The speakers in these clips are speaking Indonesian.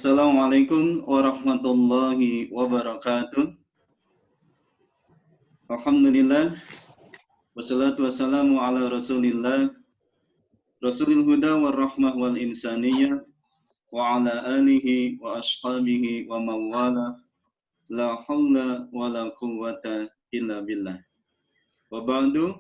Assalamualaikum warahmatullahi wabarakatuh. Alhamdulillah, wassalatu wassalamu ala rasulillah, rasulil huda wal rahmah wal insaniyah, wa ala alihi wa ashabihi wa mawala, la hawla wa la quwwata illa billah. Wa ba'du,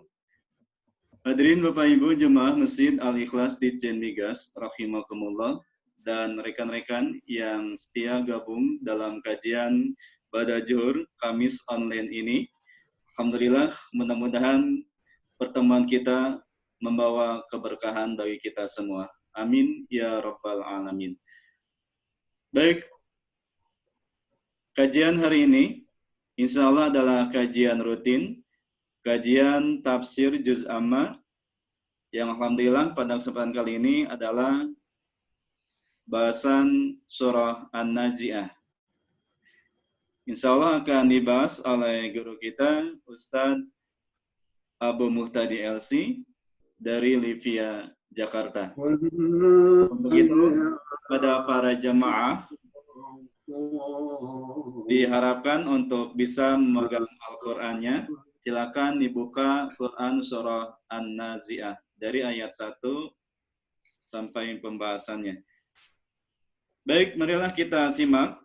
hadirin Bapak Ibu Jemaah Masjid Al-Ikhlas di Migas, rahimakumullah, dan rekan-rekan yang setia gabung dalam kajian Badajur Kamis online ini. Alhamdulillah, mudah-mudahan pertemuan kita membawa keberkahan bagi kita semua. Amin ya rabbal alamin. Baik, kajian hari ini insya Allah adalah kajian rutin, kajian tafsir juz amma, yang alhamdulillah pada kesempatan kali ini adalah bahasan surah An-Nazi'ah. Insya Allah akan dibahas oleh guru kita, Ustadz Abu Muhtadi LC dari Livia, Jakarta. Begitu pada para jemaah diharapkan untuk bisa memegang Al-Qur'annya. Silakan dibuka Quran surah An-Nazi'ah dari ayat 1 sampai pembahasannya. Baik, marilah kita simak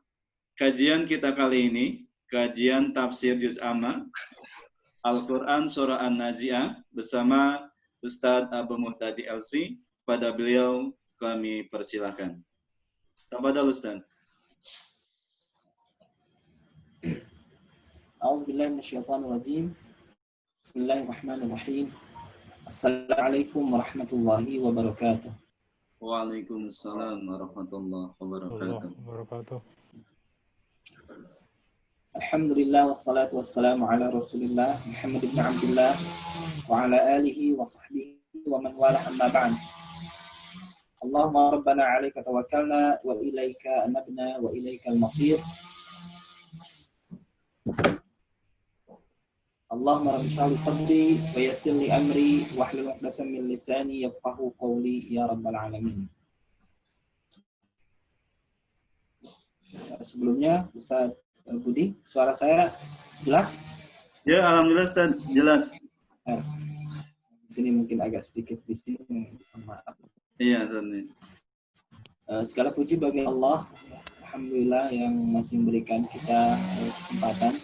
kajian kita kali ini, kajian tafsir juz amma Al-Quran surah An-Nazi'ah bersama Ustadz Abu Muhtadi LC. Pada beliau kami persilahkan. Tafadhal Ustadz. A'udzubillahi minasyaitonir rajim. Bismillahirrahmanirrahim. Assalamualaikum warahmatullahi wabarakatuh. Waalaikumsalam warahmatullahi wabarakatuh. Alhamdulillah wassalatu wassalamu ala Rasulillah Muhammad ibn Abdullah wa ala alihi wa sahbihi wa man wala amma ba'd. Allahumma rabbana 'alaika tawakkalna wa ilaika anabna wa ilaikal masir. Allahumma rabbi shrah li sadri wa yassir li amri wahlul 'uqdatam min lisani yafqahu qawli ya rabbal alamin. Sebelumnya Ustaz Budi, suara saya jelas? Ya, alhamdulillah Ustaz, jelas. Di sini mungkin agak sedikit bising, maaf. Iya, Ustaz. Segala puji bagi Allah, alhamdulillah yang masih memberikan kita kesempatan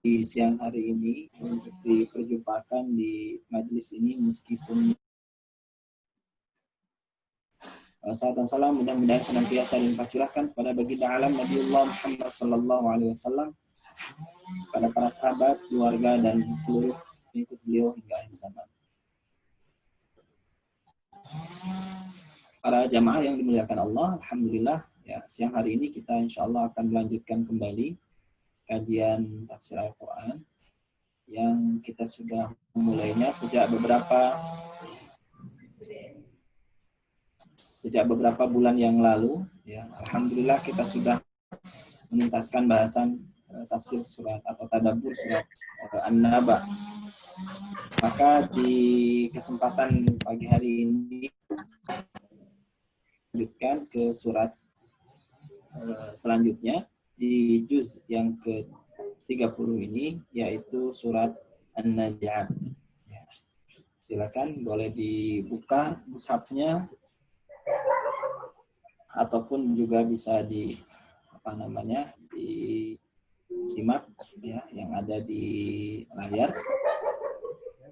di siang hari ini untuk diperjumpakan di majelis ini, meskipun salam dan salam mudah-mudahan senantiasa dilimpah curahkan kepada baginda alam Nabiullah Muhammad sallallahu alaihi wasallam, pada para sahabat, keluarga dan seluruh pengikut beliau hingga akhir zaman. Para jamaah yang dimuliakan Allah, alhamdulillah ya, siang hari ini kita insyaallah akan melanjutkan kembali kajian tafsir Al-Qur'an yang kita sudah memulainya sejak beberapa bulan yang lalu ya. Alhamdulillah kita sudah menuntaskan bahasan tafsir surat atau tadabbur surat An-Naba. Maka di kesempatan pagi hari ini lanjutkan ke surat selanjutnya di juz yang ke-30 ini, yaitu surat An-Nazi'at. Ya. Silakan boleh dibuka mushafnya ataupun juga bisa disimak ya yang ada di layar.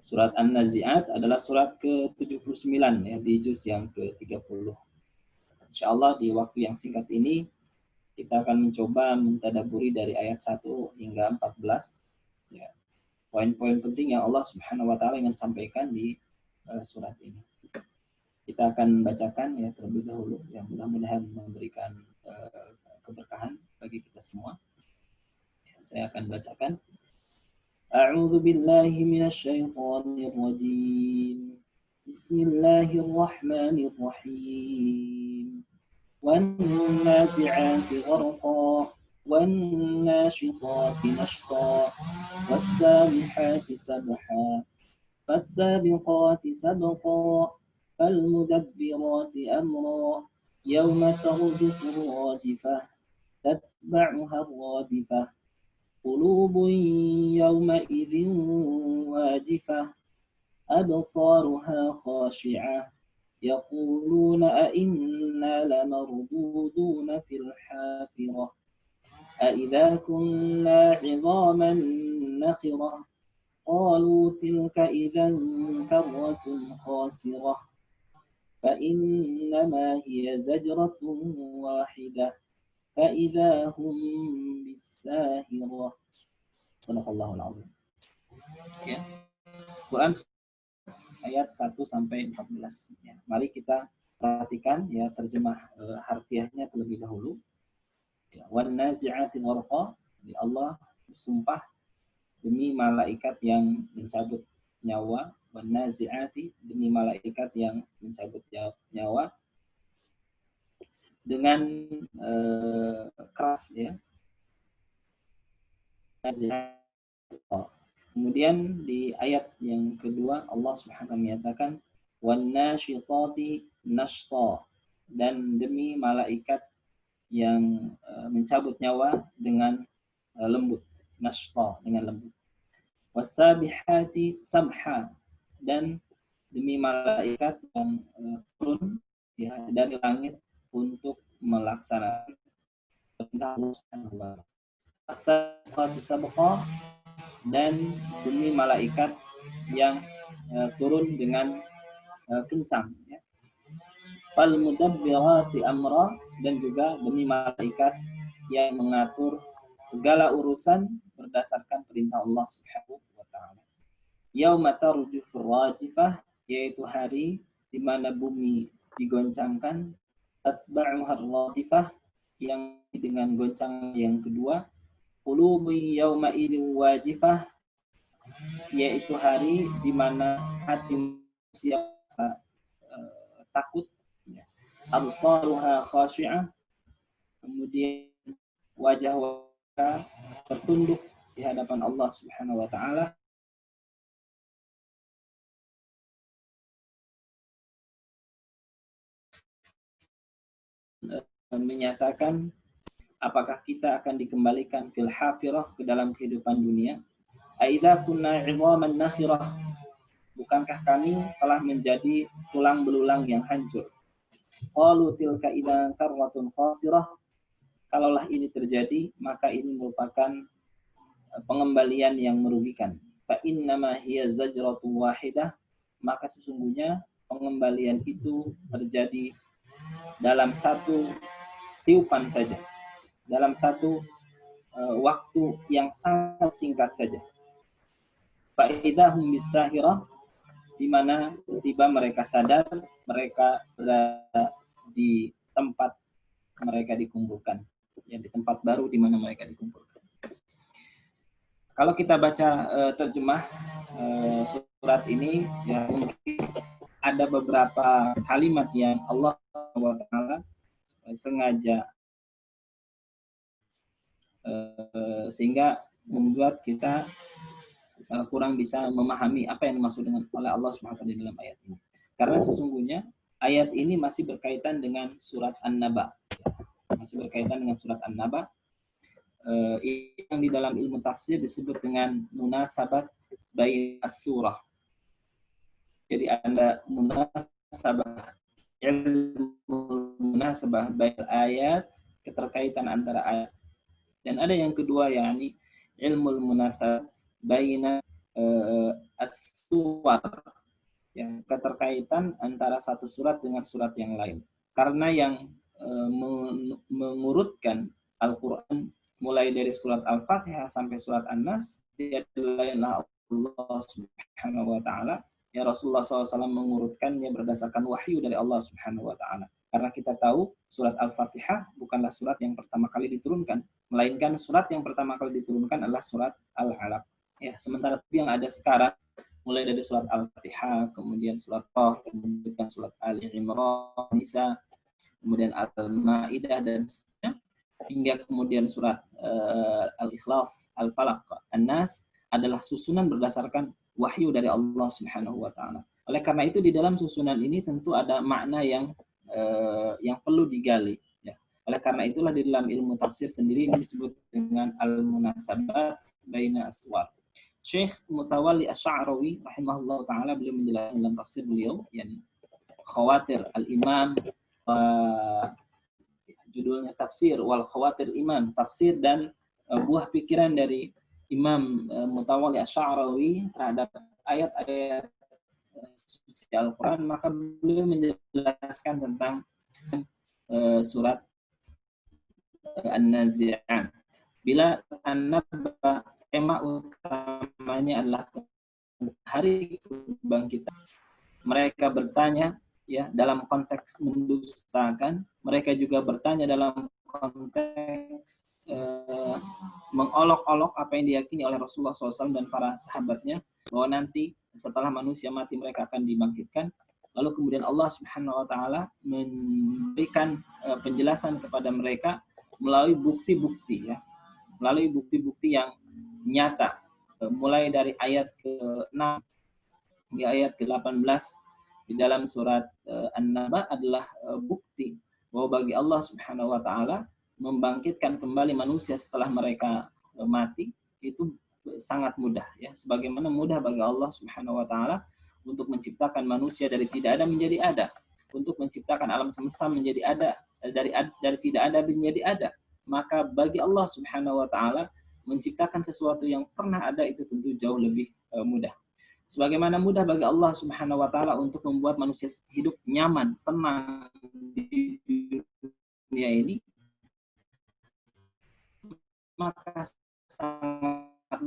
Surat An-Nazi'at adalah surat ke-79 ya di juz yang ke-30. Insyaallah di waktu yang singkat ini kita akan mencoba mentadaburi dari ayat 1 hingga 14 ya. Poin-poin penting yang Allah Subhanahu wa taala ingin sampaikan di surat ini. Kita akan bacakan ya terlebih dahulu yang mudah-mudahan memberikan keberkahan bagi kita semua. Ya, saya akan bacakan. A'udzu billahi minasyaitonir rajim. Bismillahirrahmanirrahim. وَالنَّازِعَاتِ غَرْقًا وَالنَّاشِطَاتِ نَشْطًا وَالسَّابِحَاتِ سَبْحًا فَالسَّابِقَاتِ سَبْقًا فَالْمُدَبِّرَاتِ أَمْرًا Yauma tarjufu ar-rajifah tatba'uha ar-radifah qulubun yawma idzin wajifah absaruha khashi'ah yaquluna a inna lamarduduna fil hafirah a idza kunna 'idhaman nakhirah qalu tilka idzan karratun khasirah fa innama hiya zajratun wahidah fa idza hum bis-sahirah. Sadaqallahul azim. Ya. Quran ayat 1 sampai 14 ya. Mari kita perhatikan ya terjemah harfiahnya terlebih dahulu. Ya, wan nazi'ati gharqa, Allah bersumpah demi malaikat yang mencabut nyawa, wan nazi'ati demi malaikat yang mencabut nyawa dengan keras ya. Kemudian di ayat yang kedua Allah Subhanahu menyatakan wan nasyitati nashta, dan demi malaikat yang mencabut nyawa dengan lembut, nashta dengan lembut. Wasabihati samha, dan demi malaikat yang turun ya dari langit untuk melaksanakan perintah Allah Subhanahu wa taala. As-sabqati sabqa, dan demi malaikat yang turun dengan kencang ya. Fal mudabbirati amra, dan juga demi malaikat yang mengatur segala urusan berdasarkan perintah Allah Subhanahu wa taala. Yauma tarjufur rajifah, yaitu hari di mana bumi digoncangkan, tatba'uha ar-radifah, yang dengan goncang yang kedua, qulubu yauma idin wajifah, yaitu hari di mana hati manusia takut, absaruha khashi'ah, kemudian wajah-wajah tertunduk di hadapan Allah Subhanahu wa taala. Menyatakan apakah kita akan dikembalikan fil hafirah, ke dalam kehidupan dunia. Aidza kunna 'idhaman nakhirah, bukankah kami telah menjadi tulang belulang yang hancur. Qalu tilka idzan karratun khasirah, kalaulah ini terjadi maka ini merupakan pengembalian yang merugikan. Fa innama hiya zajratun wahidah, maka sesungguhnya pengembalian itu terjadi dalam satu tiupan saja, dalam satu waktu yang sangat singkat saja. Fa idahum bisahirah, di mana tiba mereka sadar mereka berada di tempat mereka dikumpulkan, ya, di tempat baru di mana mereka dikumpulkan. Kalau kita baca terjemah surat ini, ya mungkin ada beberapa kalimat yang Allah SWT sengaja sehingga membuat kita kurang bisa memahami apa yang dimaksud dengan oleh Allah SWT di dalam ayat ini. Karena sesungguhnya ayat ini masih berkaitan dengan surat An-Naba. Masih berkaitan dengan surat An-Naba. Yang di dalam ilmu tafsir disebut dengan munasabat bain as-surah. Jadi ada munasabah, ilmu munasabah bain ayat, keterkaitan antara ayat. Dan ada yang kedua, yakni ilmu munasabah baina as-suwar, yang keterkaitan antara satu surat dengan surat yang lain. Karena yang mengurutkan Al-Quran mulai dari surat Al-Fatihah sampai surat An-Nas tidak lainlah Allah Subhanahu wa taala. Ya, Rasulullah SAW mengurutkannya berdasarkan wahyu dari Allah Subhanahu wa taala. Karena kita tahu surat Al-Fatihah bukanlah surat yang pertama kali diturunkan, melainkan surat yang pertama kali diturunkan adalah surat Al-Alaq. Ya, sementara yang ada sekarang mulai dari surat Al-Fatihah, kemudian surat Taha, kemudian surat Ali Imran, Nisa, kemudian Al-Maidah, dan seterusnya, hingga kemudian surat Al-Ikhlas, Al-Falaq, An-Nas adalah susunan berdasarkan wahyu dari Allah Subhanahu wa taala. Oleh karena itu di dalam susunan ini tentu ada makna yang yang perlu digali. Ya. Oleh karena itulah di dalam ilmu tafsir sendiri ini disebut dengan al-munasabat baina aswar. Syekh Mutawalli Asy-Sya'rawi rahimahullah taala beliau menjelaskan dalam tafsir beliau yakni khawatir al-imam, judulnya tafsir wal khawatir imam, tafsir dan buah pikiran dari Imam Mutawalli Asy-Sya'rawi terhadap ayat-ayat suci Al-Quran, maka beliau menjelaskan tentang surat An-Nazi'at. Bila An-Naba, tema utamanya adalah hari kebangkitan. Mereka bertanya ya dalam konteks mendustakan, mereka juga bertanya dalam konteks mengolok-olok apa yang diyakini oleh Rasulullah SAW dan para sahabatnya, bahwa nanti setelah manusia mati mereka akan dibangkitkan. Lalu kemudian Allah Subhanahu wa taala memberikan penjelasan kepada mereka melalui bukti-bukti ya. Melalui bukti-bukti yang nyata. Mulai dari ayat ke-6 hingga ayat ke-18 di dalam surat An-Naba adalah bukti bahwa bagi Allah Subhanahu wa taala membangkitkan kembali manusia setelah mereka mati itu sangat mudah ya, sebagaimana mudah bagi Allah Subhanahu wa taala untuk menciptakan manusia dari tidak ada menjadi ada, untuk menciptakan alam semesta menjadi ada, dari tidak ada menjadi ada. Maka bagi Allah Subhanahu wa taala menciptakan sesuatu yang pernah ada itu tentu jauh lebih mudah. Sebagaimana mudah bagi Allah Subhanahu wa taala untuk membuat manusia hidup nyaman, tenang di dunia ini, maka sangat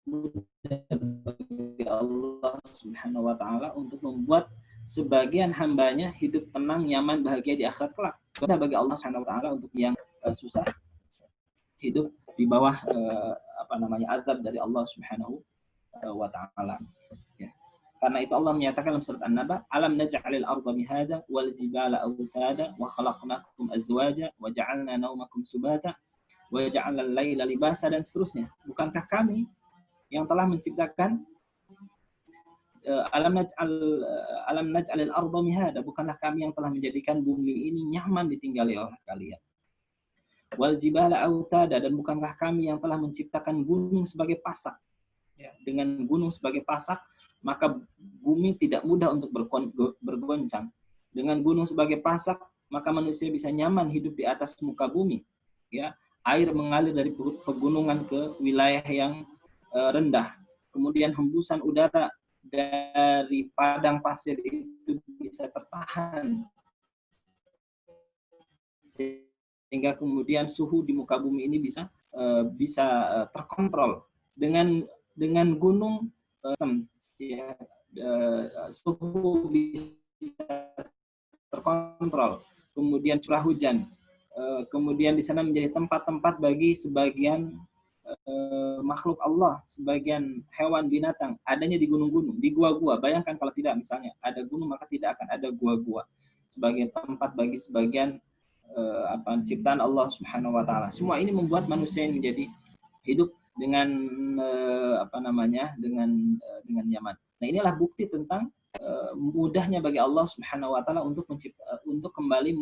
mudah bagi Allah Subhanahu wa taala untuk membuat sebagian hambanya hidup tenang, nyaman, bahagia di akhirat kelak. Mudah bagi Allah Subhanahu wa taala untuk yang susah hidup di bawah azab dari Allah Subhanahu wa taala. Ya. Karena itu Allah menyatakan dalam surat An-Naba, alam naj'alil arda mihada wal jibala awtada wa khalaqnakum azwaja wa ja'alna naumakum subata wa ja'alal laila libasa, dan seterusnya. Bukankah kami yang telah menciptakan alam naj'alil arda mihada, bukanlah kami yang telah menjadikan bumi ini nyaman ditinggali oleh kalian. Wal jibala autada, dan bukankah kami yang telah menciptakan gunung sebagai pasak. Ya, dengan gunung sebagai pasak, maka bumi tidak mudah untuk bergoncang. Dengan gunung sebagai pasak, maka manusia bisa nyaman hidup di atas muka bumi. Ya, air mengalir dari pegunungan ke wilayah yang rendah. Kemudian hembusan udara dari padang pasir itu bisa tertahan, sehingga kemudian suhu di muka bumi ini bisa terkontrol. Dengan gunung ya, suhu bisa terkontrol. Kemudian curah hujan, kemudian di sana menjadi tempat-tempat bagi sebagian makhluk Allah, sebagian hewan binatang adanya di gunung-gunung, di gua-gua. Bayangkan kalau tidak misalnya ada gunung, maka tidak akan ada gua-gua sebagai tempat bagi sebagian ciptaan Allah Subhanahu wa taala. Semua ini membuat manusia ini menjadi hidup dengan dengan nyaman. Nah, inilah bukti tentang mudahnya bagi Allah Subhanahu wa taala untuk kembali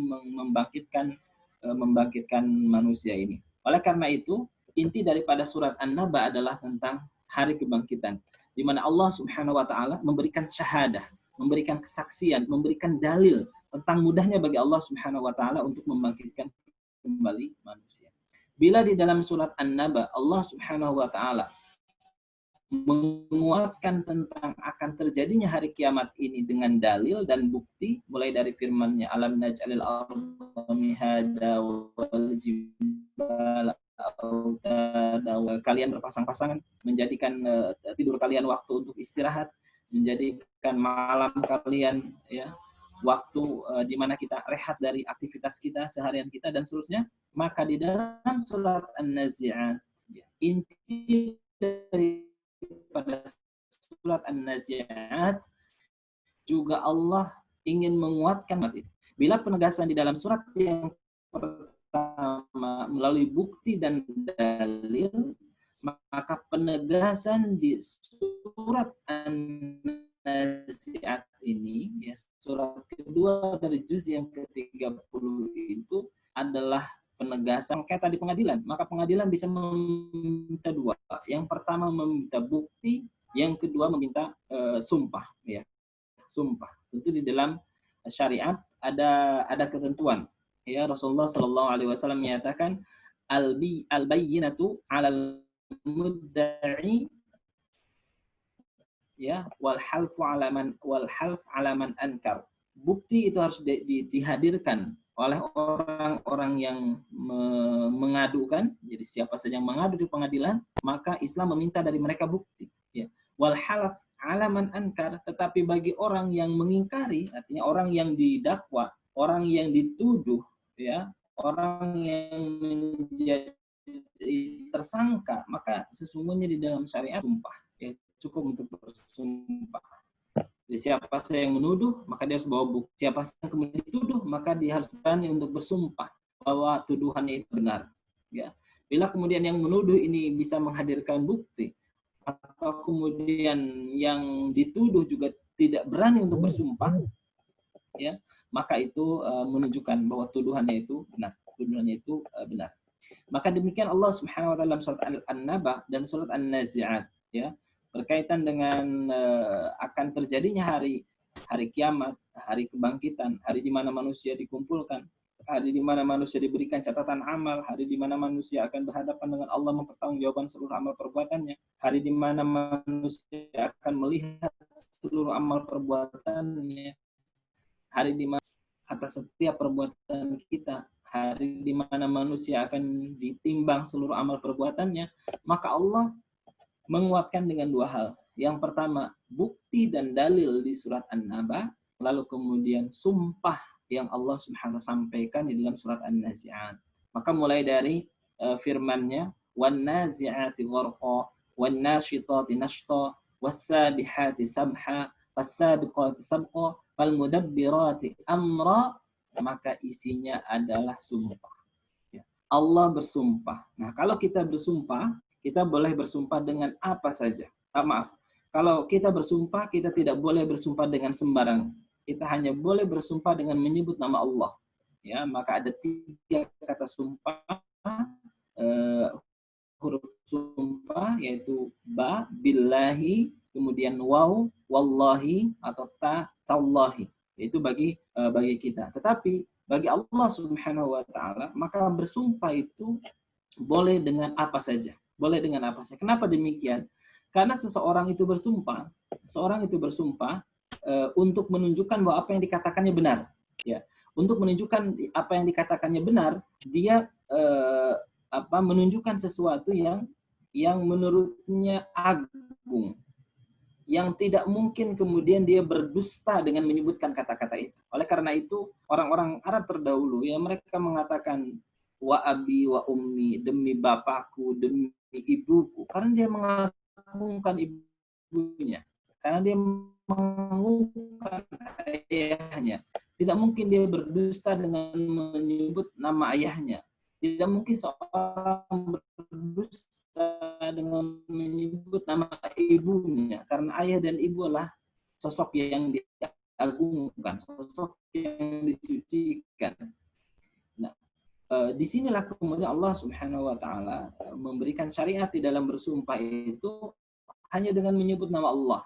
membangkitkan manusia ini. Oleh karena itu, inti daripada surat An-Naba adalah tentang hari kebangkitan, di mana Allah Subhanahu wa taala memberikan syahadah, memberikan kesaksian, memberikan dalil tentang mudahnya bagi Allah Subhanahu wa taala untuk membangkitkan kembali manusia. Bila di dalam surat An-Naba Allah Subhanahu wa taala menguatkan tentang akan terjadinya hari kiamat ini dengan dalil dan bukti, mulai dari firman-Nya alam naj'alil arda mihada wal jibala autada, kalian berpasang-pasangan, menjadikan tidur kalian waktu untuk istirahat, menjadikan malam kalian ya waktu di mana kita rehat dari aktivitas kita seharian kita dan seterusnya. Maka di dalam surat An-Nazi'at ya, inti dari pada surat An-Nazi'at juga Allah ingin menguatkan itu. Bila penegasan di dalam surat yang pertama melalui bukti dan dalil, maka penegasan di surat An-Nazi'at ini, ya, surat kedua kedua dari juz yang ke-30 itu adalah penegasan sengketa di pengadilan. Maka pengadilan bisa meminta dua. Yang pertama meminta bukti, yang kedua meminta sumpah, ya. Sumpah. Tentu di dalam syariat ada ketentuan. Ya, Rasulullah Shallallahu alaihi wasallam menyatakan al-bayyinatu 'alal mudda'i, ya, wal half 'ala man ankar. Bukti itu harus dihadirkan oleh orang-orang yang mengadukan. Jadi siapa saja yang mengadu di pengadilan, maka Islam meminta dari mereka bukti, ya. Wal halaf 'ala man ankar, tetapi bagi orang yang mengingkari, artinya orang yang didakwa, orang yang dituduh, ya, orang yang menjadi tersangka, maka sesungguhnya di dalam syariat sumpah, ya, cukup untuk bersumpah. Jadi siapa saja yang menuduh, maka dia harus bawa bukti. Siapa saja yang kemudian dituduh, maka dia harus berani untuk bersumpah bahwa tuduhannya itu benar. Ya. Bila kemudian yang menuduh ini bisa menghadirkan bukti, atau kemudian yang dituduh juga tidak berani untuk bersumpah, ya, maka itu menunjukkan bahwa tuduhannya itu benar. Tuduhannya itu benar. Maka demikian Allah Subhanahu wa taala dalam surat An-Naba dan surat An-Nazi'at, ya, berkaitan dengan akan terjadinya hari kiamat, hari kebangkitan, hari di mana manusia dikumpulkan, hari di mana manusia diberikan catatan amal, hari di mana manusia akan berhadapan dengan Allah mempertanggungjawabkan seluruh amal perbuatannya, hari di mana manusia akan melihat seluruh amal perbuatannya, hari di mana atas setiap perbuatan kita, hari di mana manusia akan ditimbang seluruh amal perbuatannya, maka Allah menguatkan dengan dua hal. Yang pertama, bukti dan dalil di surat An-Naba, lalu kemudian sumpah yang Allah Subhanahu wa taala sampaikan di dalam surat An-Nazi'at. Maka mulai dari firman-Nya, wan-nazi'ati gharqa, wan-nashitati nashta, was-sabihati sabha, was-sabiqati sabqa, fal-mudabbirati amra, maka isinya adalah sumpah. Allah bersumpah. Nah, kalau kita bersumpah, kita boleh bersumpah dengan apa saja. Maaf, kalau kita bersumpah, kita tidak boleh bersumpah dengan sembarang. Kita hanya boleh bersumpah dengan menyebut nama Allah. Ya, maka ada 3 kata sumpah, huruf sumpah, yaitu ba, billahi, kemudian waw, wallahi, atau ta, tallahi. Itu bagi kita. Tetapi bagi Allah Subhanahu wa taala, maka bersumpah itu boleh dengan apa saja. Boleh dengan apa saja. Kenapa demikian? Karena seorang itu bersumpah untuk menunjukkan bahwa apa yang dikatakannya benar. Ya, untuk menunjukkan apa yang dikatakannya benar, dia menunjukkan sesuatu yang menurutnya agung, yang tidak mungkin kemudian dia berdusta dengan menyebutkan kata-kata itu. Oleh karena itu, orang-orang Arab terdahulu, ya, mereka mengatakan wa abi wa ummi, demi bapakku, demi ibuku, karena dia mengagungkan ibunya, karena dia mengagungkan ayahnya. Tidak mungkin dia berdusta dengan menyebut nama ayahnya. Tidak mungkin seorang berdusta dengan menyebut nama ibunya, karena ayah dan ibu adalah sosok yang diagungkan, sosok yang disucikan. Nah, disinilah kemudian Allah Subhanahu wa taala memberikan syariat di dalam bersumpah itu hanya dengan menyebut nama Allah.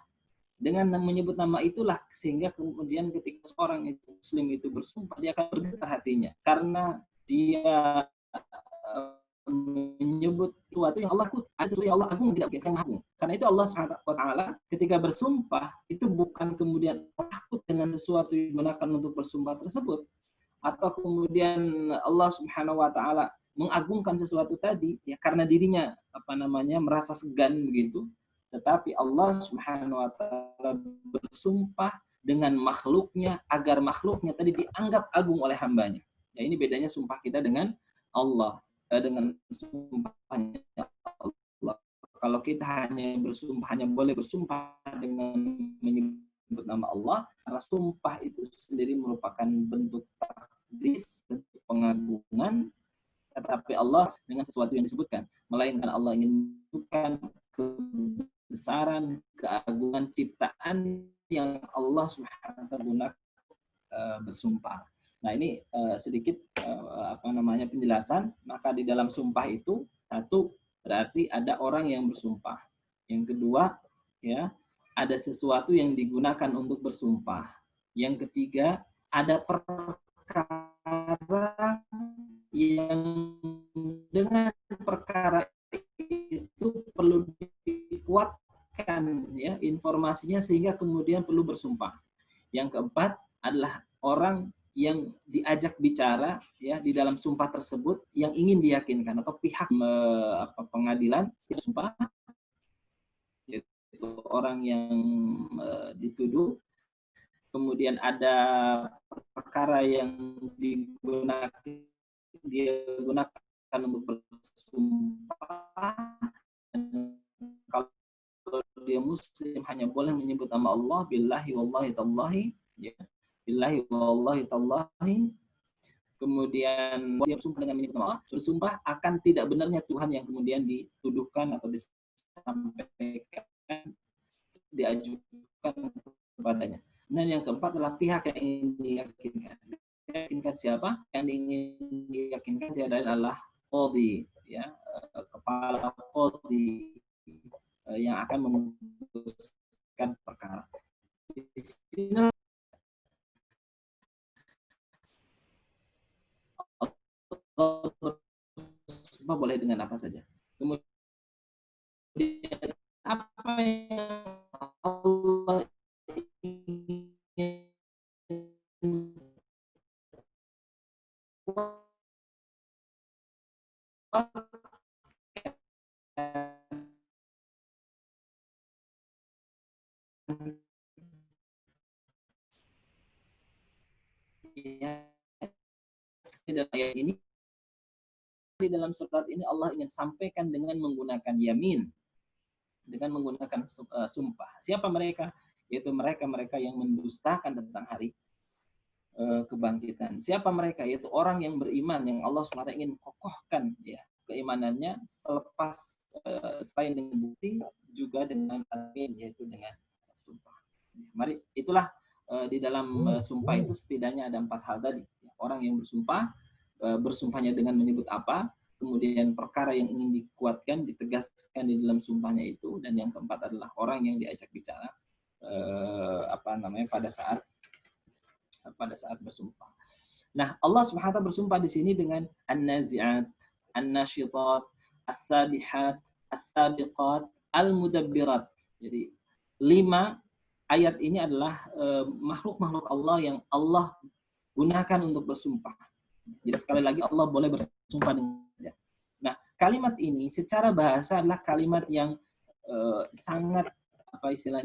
Dengan menyebut nama itulah sehingga kemudian ketika seorang itu muslim itu bersumpah, dia akan bergetar hatinya karena dia menyebut sesuatu yang Allah takut, ada sesuatu yang Allah agung, tidak yang agung. Karena itu Allah SWT ketika bersumpah itu bukan kemudian takut dengan sesuatu yang digunakan untuk bersumpah tersebut, atau kemudian Allah Subhanahu wa taala mengagungkan sesuatu tadi ya karena dirinya merasa segan begitu, tetapi Allah Subhanahu wa taala bersumpah dengan makhluknya agar makhluknya tadi dianggap agung oleh hambanya. Ya, ini bedanya sumpah kita dengan Allah, dengan sumpahnya Allah. Kalau kita hanya boleh bersumpah dengan menyebut nama Allah, karena sumpah itu sendiri merupakan bentuk takdis, bentuk pengagungan, tetapi Allah dengan sesuatu yang disebutkan, melainkan Allah ingin menunjukkan kebesaran, keagungan ciptaan yang Allah Subhanahu wa taala gunakan bersumpah. Nah, ini sedikit penjelasan. Maka di dalam sumpah itu, satu, berarti ada orang yang bersumpah. Yang kedua, ya, ada sesuatu yang digunakan untuk bersumpah. Yang ketiga, ada perkara yang dengan perkara itu perlu dikuatkan, ya, informasinya sehingga kemudian perlu bersumpah. Yang keempat adalah orang yang diajak bicara, ya, di dalam sumpah tersebut yang ingin diyakinkan, atau pihak pengadilan sumpah, yaitu orang yang dituduh. Kemudian ada perkara yang digunakan untuk bersumpah. Kalau dia muslim hanya boleh menyebut nama Allah, billahi wallahi tallahi, ya, billahi wallahi tallahi. Kemudian dia bersumpah dengan menyebut nama Allah, bersumpah akan tidak benarnya Tuhan yang kemudian dituduhkan atau disampaikan, diajukan kepadanya. Dan yang keempat adalah pihak yang ingin diyakinkan. Diyakinkan siapa? Yang ingin diyakinkan dia adalah qadhi, ya, kepala qadhi yang akan memutuskan perkara. Di sini Allah bersumpah boleh dengan apa saja. Kemudian apa yang Allah ingin dalam ayat ini, di dalam surat ini Allah ingin sampaikan dengan menggunakan yamin, dengan menggunakan sumpah. Siapa mereka? Yaitu mereka-mereka yang mendustakan tentang hari kebangkitan. Siapa mereka? Yaitu orang yang beriman, yang Allah SWT ingin kokohkan, ya, keimanannya selepas selain dengan bukti, juga dengan yamin, yaitu dengan sumpah. Mari, itulah di dalam sumpah itu setidaknya ada 4 hal tadi. Orang yang bersumpah, bersumpahnya dengan menyebut apa, kemudian perkara yang ingin dikuatkan, ditegaskan di dalam sumpahnya itu, dan yang keempat adalah orang yang diajak bicara pada saat bersumpah. Nah, Allah Subhanahu wa taala bersumpah di sini dengan an-nazi'at, an-nasyitat, as-sabihat, as-sabiqat, al-mudabbirat. Jadi 5 ayat ini adalah makhluk-makhluk Allah yang Allah gunakan untuk bersumpah. Jadi sekali lagi Allah boleh bersumpah dengannya. Nah, kalimat ini secara bahasa adalah kalimat yang sangat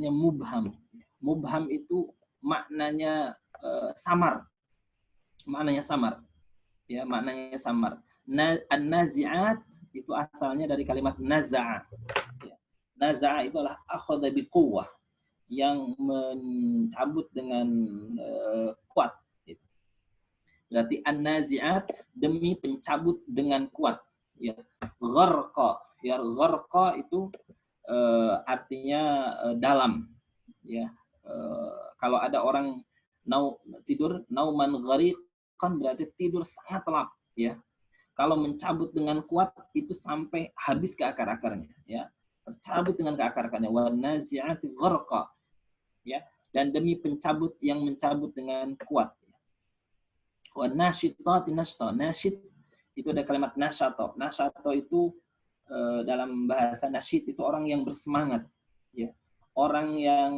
mubham. Mubham itu maknanya samar. Maknanya samar. Ya, maknanya samar. An-nazi'at itu asalnya dari kalimat naza'a. Ya. Naza'a itu adalah akhadha biquwwah, yang mencabut dengan kuat. Berarti an-nazi'at demi pencabut dengan kuat. Ya, gharqa. Ya, gharqa itu artinya dalam. Ya, kalau ada orang tidur nauman ghariqan berarti tidur sangat lelap. Ya, kalau mencabut dengan kuat itu sampai habis ke akar-akarnya. Ya, tercabut dengan ke akar-akarnya. Wan nazi'ati gharqa. Ya, dan demi pencabut yang mencabut dengan kuat. Wan nasyitati nashta. Nasyid itu ada kalimat nasyato. Nasyato itu dalam bahasa nasyid itu orang yang bersemangat, ya, orang yang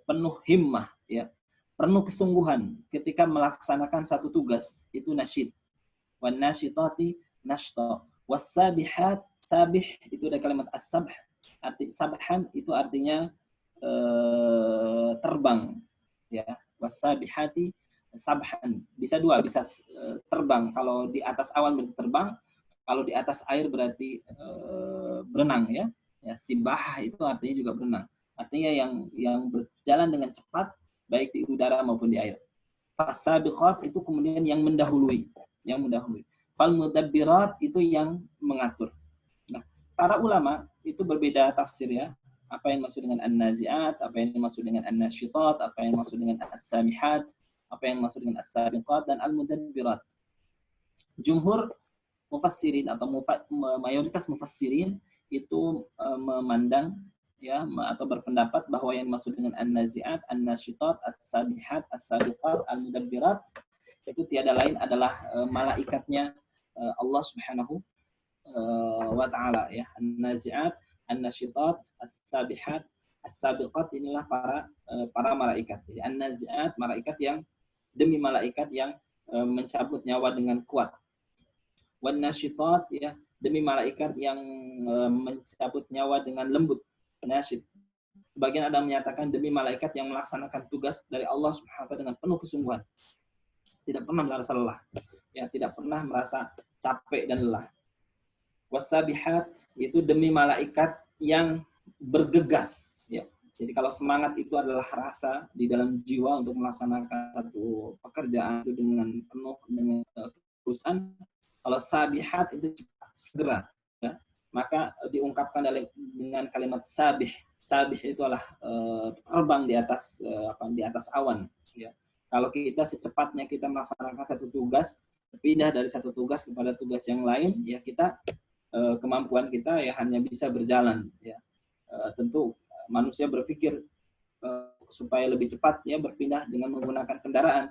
penuh himmah, ya, penuh kesungguhan ketika melaksanakan satu tugas, itu nasyid. Wan nasyitati nashta. Was-sabihat, sabih itu ada kalimat as-sabh. Arti sabhan itu artinya terbang, ya. Was-sabihati sabhan, bisa dua, bisa terbang. Kalau di atas awan berarti terbang, kalau di atas air berarti berenang, ya. Ya, sibah itu artinya juga berenang. Artinya yang berjalan dengan cepat baik di udara maupun di air. Fasabiqat itu kemudian yang mendahului, Fal mudabbirat itu yang mengatur. Nah, para ulama itu berbeda tafsir, ya. Apa yang maksud dengan an-nazi'at, apa yang maksud dengan an-nasyitat, apa yang maksud dengan as-samihat. apa yang dimaksud dengan as-sabiqat dan al-mudabbirat. Jumhur mufassirin atau mayoritas mufassirin itu memandang ya atau berpendapat bahwa yang dimaksud dengan an-nazi'at, an-nasyitat, as-sabihat, as-sabiqat, al-mudabbirat itu tiada lain adalah malaikatnya Allah Subhanahu wa taala ya. An-nazi'at, an-nasyitat, as-sabihat, as-sabiqat inilah para malaikat. An-nazi'at malaikat yang demi malaikat yang mencabut nyawa dengan kuat. Wan nasyitat ya demi malaikat yang mencabut nyawa dengan lembut. Nasyid. Sebagian ada menyatakan demi malaikat yang melaksanakan tugas dari Allah Subhanahu wa taala dengan penuh kesungguhan. Tidak pernah merasa lelah. Ya, tidak pernah merasa capek dan lelah. Wasabihat itu demi malaikat yang bergegas ya. Jadi kalau semangat itu adalah rasa di dalam jiwa untuk melaksanakan satu pekerjaan itu dengan penuh dengan ketulusan. Kalau sabihat itu cepat, segera, ya. Maka diungkapkan dengan kalimat sabih. Sabih itu adalah terbang di atas awan. Ya. Kalau kita secepatnya kita melaksanakan satu tugas, pindah dari satu tugas kepada tugas yang lain, ya kita kemampuan kita ya hanya bisa berjalan. Ya. Tentu manusia berpikir supaya lebih cepat ya berpindah dengan menggunakan kendaraan.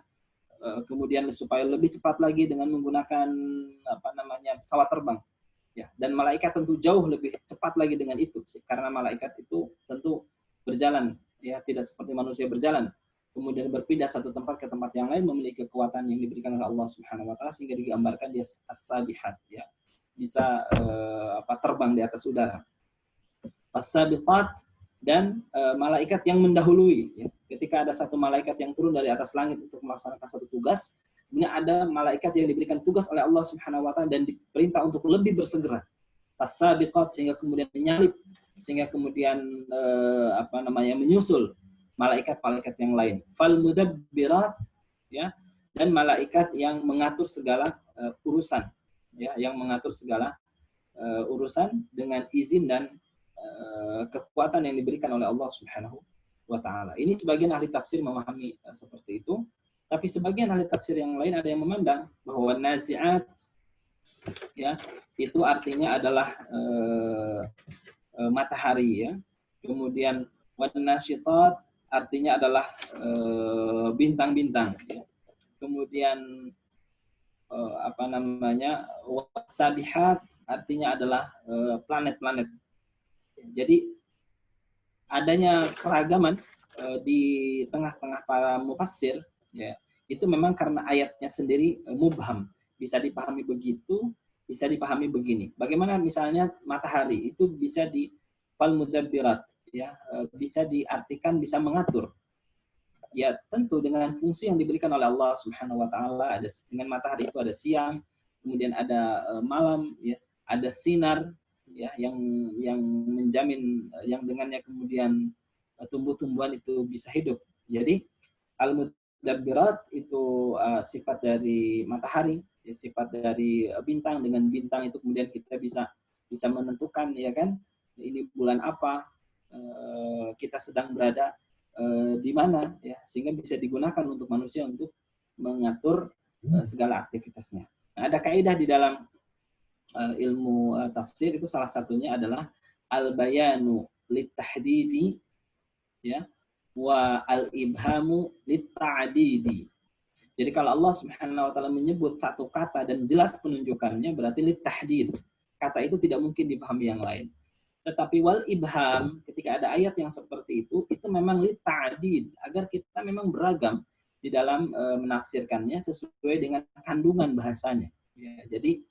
Kemudian supaya lebih cepat lagi dengan menggunakan pesawat terbang ya, dan malaikat tentu jauh lebih cepat lagi dengan itu karena malaikat itu tentu berjalan ya tidak seperti manusia berjalan kemudian berpindah satu tempat ke tempat yang lain memiliki kekuatan yang diberikan oleh Allah Subhanahu wa taala sehingga digambarkan dia as-sabihat ya bisa terbang di atas udara. As-sabiqat dan malaikat yang mendahului ya. Ketika ada satu malaikat yang turun dari atas langit untuk melaksanakan satu tugas, kemudian ada malaikat yang diberikan tugas oleh Allah Subhanahu wa taala dan diperintah untuk lebih bersegera. As-sabiqat sehingga kemudian menyalip, sehingga kemudian menyusul malaikat-malaikat yang lain. Fal mudabbirat ya dan malaikat yang mengatur segala urusan ya, yang mengatur segala urusan dengan izin dan kekuatan yang diberikan oleh Allah Subhanahu wa taala. Ini sebagian ahli tafsir memahami seperti itu, tapi sebagian ahli tafsir yang lain ada yang memandang bahwa nazi'at ya itu artinya adalah matahari ya. Kemudian wan nasyitat artinya adalah bintang-bintang ya. Kemudian wasabihat artinya adalah planet-planet. Jadi adanya keragaman di tengah-tengah para mufassir ya itu memang karena ayatnya sendiri mubham, bisa dipahami begitu, bisa dipahami begini. Bagaimana misalnya matahari itu bisa di fal mudabbirat ya, bisa diartikan bisa mengatur. Ya tentu dengan fungsi yang diberikan oleh Allah Subhanahu wa taala, ada dengan matahari itu ada siang, kemudian ada malam ya, ada sinar ya yang menjamin yang dengannya kemudian tumbuh-tumbuhan itu bisa hidup. Jadi al-mudabbirat itu sifat dari matahari, ya, sifat dari bintang. Dengan bintang itu kemudian kita bisa menentukan ya kan ini bulan apa, kita sedang berada di mana ya, sehingga bisa digunakan untuk manusia untuk mengatur segala aktivitasnya. Nah, ada kaidah di dalam ilmu tafsir itu salah satunya adalah al-bayanu lit-tahdidi ya wa al-ibhamu lit-ta'didi. Jadi kalau Allah Subhanahu wa taala menyebut satu kata dan jelas penunjukannya berarti lit-tahdid. Kata itu tidak mungkin dipahami yang lain. Tetapi wal ibham ketika ada ayat yang seperti itu memang lit-ta'did agar kita memang beragam di dalam menafsirkannya sesuai dengan kandungan bahasanya. Ya, jadi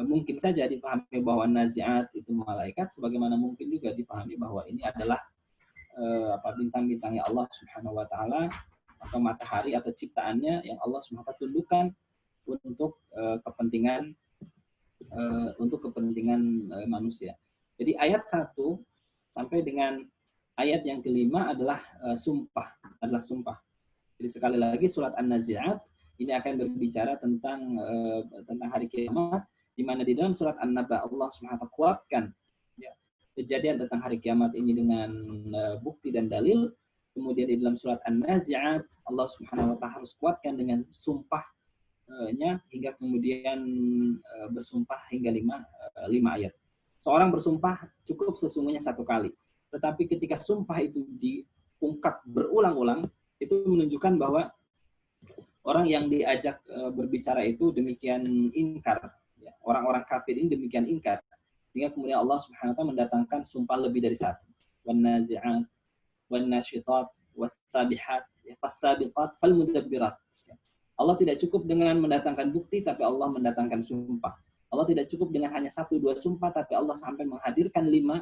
mungkin saja dipahami bahwa nazi'at itu malaikat, sebagaimana mungkin juga dipahami bahwa ini adalah bintang-bintangnya Allah Subhanahu wa taala atau matahari atau ciptaannya yang Allah Subhanahu wa taala tundukkan untuk kepentingan manusia. Jadi ayat 1 sampai dengan ayat yang kelima adalah sumpah. Jadi sekali lagi surat An-Nazi'at ini akan berbicara tentang hari kiamat, di mana di dalam surat An-Naba Allah SWT kuatkan ya, kejadian tentang hari kiamat ini dengan bukti dan dalil. kemudian di dalam surat An-Nazi'at Allah Subhanahu wa taala harus kuatkan dengan sumpahnya hingga kemudian bersumpah hingga 5 ayat. Seorang bersumpah cukup sesungguhnya 1 kali. Tetapi ketika sumpah itu diungkap berulang-ulang, itu menunjukkan bahwa orang yang diajak berbicara itu demikian ingkar. Ya, orang-orang kafir ini demikian ingkar. Sehingga kemudian Allah Subhanahu wa taala mendatangkan sumpah lebih dari 1. Wan-nazi'at, wan-nasyitat, was-sabihat, fas-sabiqat, fal-mudabbirat. Allah tidak cukup dengan mendatangkan bukti, tapi Allah mendatangkan sumpah. Allah tidak cukup dengan hanya 1-2 sumpah, tapi Allah sampai menghadirkan 5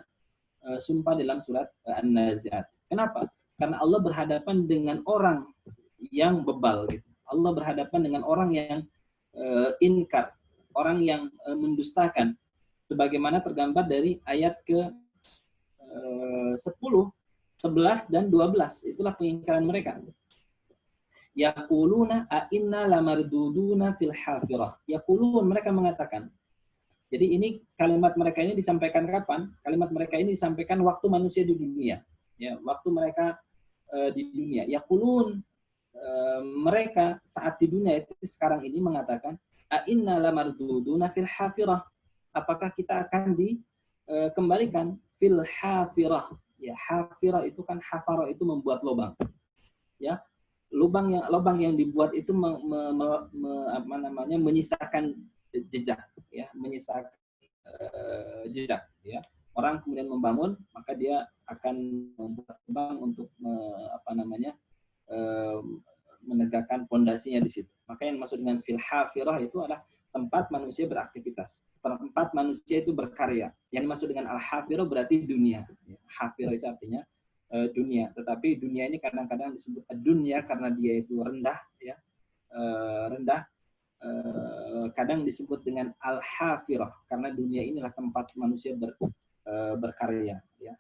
sumpah dalam surat An-Nazi'at. Kenapa? Karena Allah berhadapan dengan orang yang bebal. Gitu. Allah berhadapan dengan orang yang inkar, orang yang mendustakan. Sebagaimana tergambar dari ayat ke 10, 11, dan 12. Itulah pengingkaran mereka. Yaquluna a inna lamarduduna fil hafirah. Yaqulun, mereka mengatakan. Jadi ini kalimat mereka ini disampaikan kapan? Kalimat mereka ini disampaikan waktu manusia di dunia. Ya, waktu mereka di dunia. Yaqulun, mereka saat di dunia itu sekarang ini mengatakan a inna lamarduduna fil hafirah. Apakah kita akan dikembalikan fil hafirah? Ya, hafirah itu kan hafara itu membuat lubang. Ya. Lubang yang dibuat itu menyisakan jejak, ya, menyisakan jejak, ya. Orang kemudian membangun, maka dia akan membuat lubang untuk menegakkan pondasinya di situ. Maka yang maksud dengan fil hafirah itu adalah tempat manusia beraktivitas, tempat manusia itu berkarya. Yang dimaksud dengan al-hafirah berarti dunia. Hafirah itu artinya dunia, tetapi dunia ini kadang-kadang disebut dunia karena dia itu rendah, ya, rendah. Kadang disebut dengan al-hafirah karena dunia inilah tempat manusia berkarya, ya.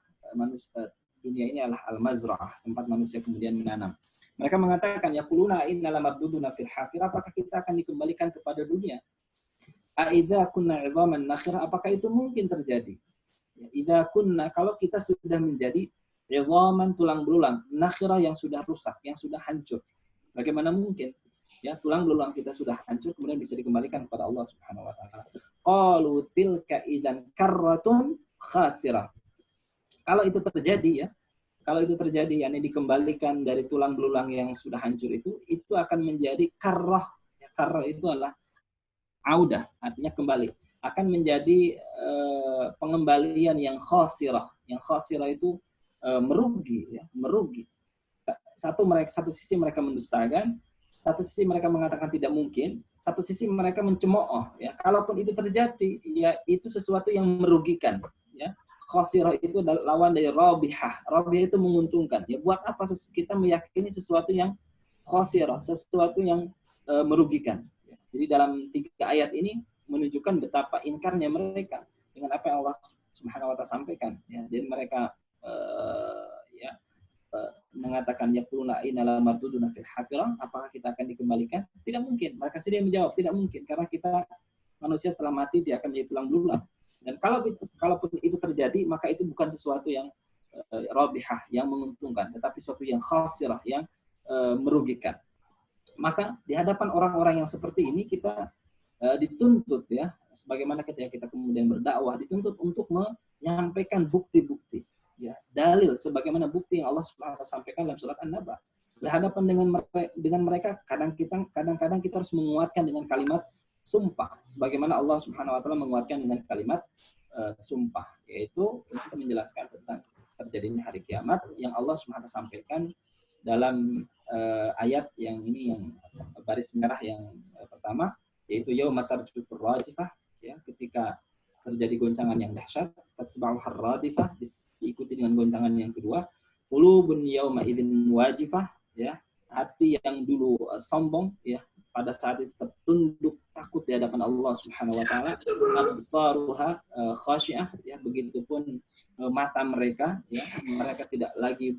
Dunia ini adalah al-mazra'ah, tempat manusia kemudian menanam. Mereka mengatakan yaquluna inna lamarduduna fil hafirah, apakah kita akan dikembalikan kepada dunia? Aidza kunna 'idhaman nakhirah, apakah itu mungkin terjadi? Idza kunna, kalau kita sudah menjadi idhaman, tulang belulang, nakhirah yang sudah rusak, yang sudah hancur. Bagaimana mungkin? Ya, tulang belulang kita sudah hancur kemudian bisa dikembalikan kepada Allah Subhanahu wa taala. Qalu tilka idzan karratun khasirah. Kalau itu terjadi, ya, kalau itu terjadi, yakni dikembalikan dari tulang belulang yang sudah hancur itu akan menjadi karrah. Ya, karrah itu adalah audah, artinya kembali. Akan menjadi pengembalian yang khasirah. Yang khasirah itu merugi, ya, merugi. Satu sisi mereka mendustakan, satu sisi mereka mengatakan tidak mungkin, satu sisi mereka mencemooh, ya. Kalaupun itu terjadi, ya itu sesuatu yang merugikan, ya. Khasirah itu lawan dari rabihah. Rabihah itu menguntungkan. Ya, buat apa kita meyakini sesuatu yang khasirah, sesuatu yang merugikan. Ya. Jadi dalam 3 ayat ini menunjukkan betapa inkarnya mereka dengan apa yang Allah Subhanahu wa taala sampaikan, ya. Jadi mereka mengatakan yaquluna inna lamarduduna fil hafirah, apakah kita akan dikembalikan? Tidak mungkin. Mereka sendiri menjawab tidak mungkin karena kita manusia setelah mati dia akan menjadi tulang belulang. Dan kalaupun itu terjadi, maka itu bukan sesuatu yang rabihah, yang menguntungkan, tetapi sesuatu yang khasirah, yang merugikan. Maka di hadapan orang-orang yang seperti ini kita dituntut, ya, sebagaimana ketika kita kemudian berdakwah dituntut untuk menyampaikan bukti-bukti, ya, dalil sebagaimana bukti yang Allah Subhanahu wa taala sampaikan dalam surat An-Naba. Berhadapan dengan mereka kadang-kadang kita harus menguatkan dengan kalimat sumpah, sebagaimana Allah Subhanahu wa taala menguatkan dengan kalimat sumpah, yaitu untuk menjelaskan tentang terjadinya hari kiamat yang Allah Subhanahu wa taala sampaikan dalam ayat yang ini, yang baris merah yang pertama, yaitu yauma tarjufur rajifah, ya, ketika terjadi goncangan yang dahsyat, tatba'uhar radifah, diikuti dengan goncangan yang kedua, qulubun yauma idzin wajifah, ya, hati yang dulu sombong, ya, pada saat itu tertunduk takut di hadapan Allah Subhanahu wa taala, absaruha khasyiah, ya, begitupun mata mereka, ya, mereka tidak lagi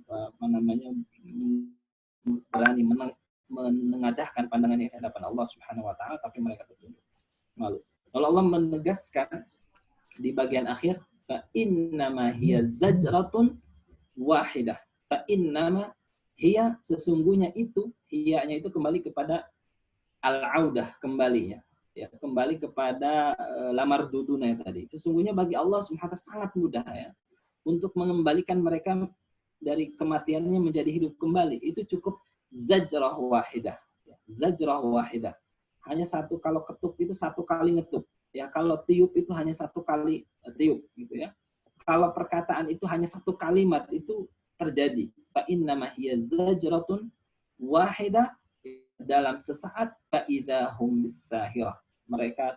berani menengadahkan pandangannya di hadapan Allah Subhanahu wa taala, tapi mereka tertunduk malu. Kalau Allah menegaskan di bagian akhir, fa innama hiya zajratun wahidah, fa innama Hiya, sesungguhnya itu, hiyanya itu kembali kepada al-audah, kembalinya. Ya, kembali kepada lamar duduna tadi. Sesungguhnya bagi Allah Subhanahu wa ta'ala sangat mudah ya untuk mengembalikan mereka dari kematiannya menjadi hidup kembali. Itu cukup zajrah wahidah. Zajrah wahidah. Hanya satu, kalau ketuk itu satu kali ngetuk. Ya, kalau tiup itu hanya satu kali tiup gitu ya. Kalau perkataan itu hanya satu kalimat itu terjadi. Fa innama hiya zajratun wahidah, dalam sesaat fa idahum bisahirah. Mereka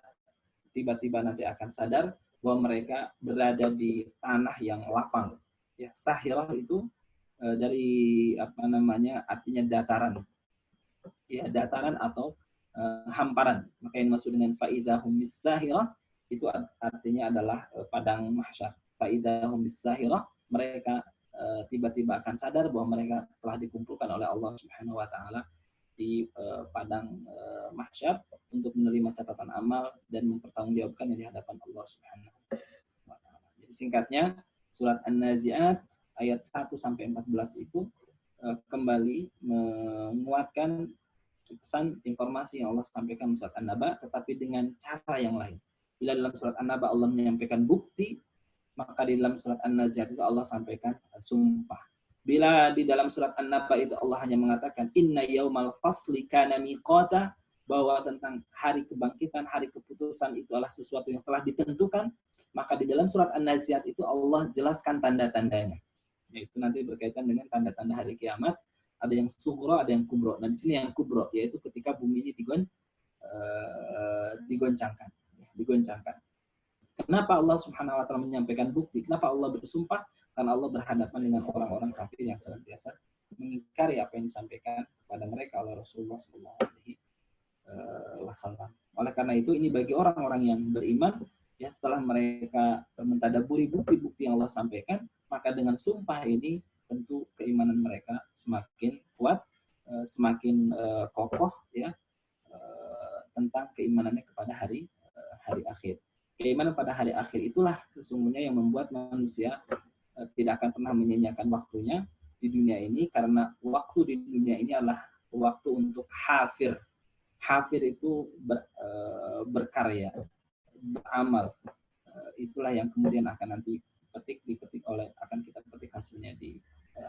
tiba-tiba nanti akan sadar bahwa mereka berada di tanah yang lapang. Ya, sahirah itu dari apa namanya, artinya dataran. Ya, dataran atau hamparan. Maka yang maksud dengan faidahum bisahirah itu artinya adalah padang mahsyar. Faidahum bisahirah, mereka tiba-tiba akan sadar bahwa mereka telah dikumpulkan oleh Allah Subhanahu wa taala di padang mahsyar untuk menerima catatan amal dan mempertanggungjawabkannya di hadapan Allah Subhanahu wa taala. Jadi singkatnya, surat An-Nazi'at ayat 1 sampai 14 itu kembali menguatkan pesan informasi yang Allah sampaikan di surat An-Naba, tetapi dengan cara yang lain. Bila dalam surat An-Naba Allah menyampaikan bukti, maka di dalam surat An-Nazi'at itu Allah sampaikan sumpah. Bila di dalam surat An-Naba itu Allah hanya mengatakan inna yaumal fasli kana miqata, bahwa tentang hari kebangkitan, hari keputusan itu adalah sesuatu yang telah ditentukan, maka di dalam surat An-Nazi'at itu Allah jelaskan tanda-tandanya. Itu nanti berkaitan dengan tanda-tanda hari kiamat. Ada yang sugro, ada yang kubro. Nah, di sini yang kubro, yaitu ketika bumi ini digoncangkan. Kenapa Allah Subhanahu wa taala menyampaikan bukti? Kenapa Allah bersumpah? Karena Allah berhadapan dengan orang-orang kafir yang senantiasa mengingkari apa yang disampaikan kepada mereka oleh Rasulullah sallallahu alaihi wasallam. Oleh karena itu, ini bagi orang-orang yang beriman, ya, setelah mereka mentadaburi bukti-bukti yang Allah sampaikan, maka dengan sumpah ini tentu keimanan mereka semakin kuat, semakin kokoh, ya, tentang keimanannya kepada hari akhir. Keimanan pada hari akhir itulah sesungguhnya yang membuat manusia tidak akan pernah menyia-nyiakan waktunya di dunia ini, karena waktu di dunia ini adalah waktu untuk hafir. Hafir itu berkarya, beramal. Itulah yang kemudian akan nanti dipetik akan kita petik hasilnya di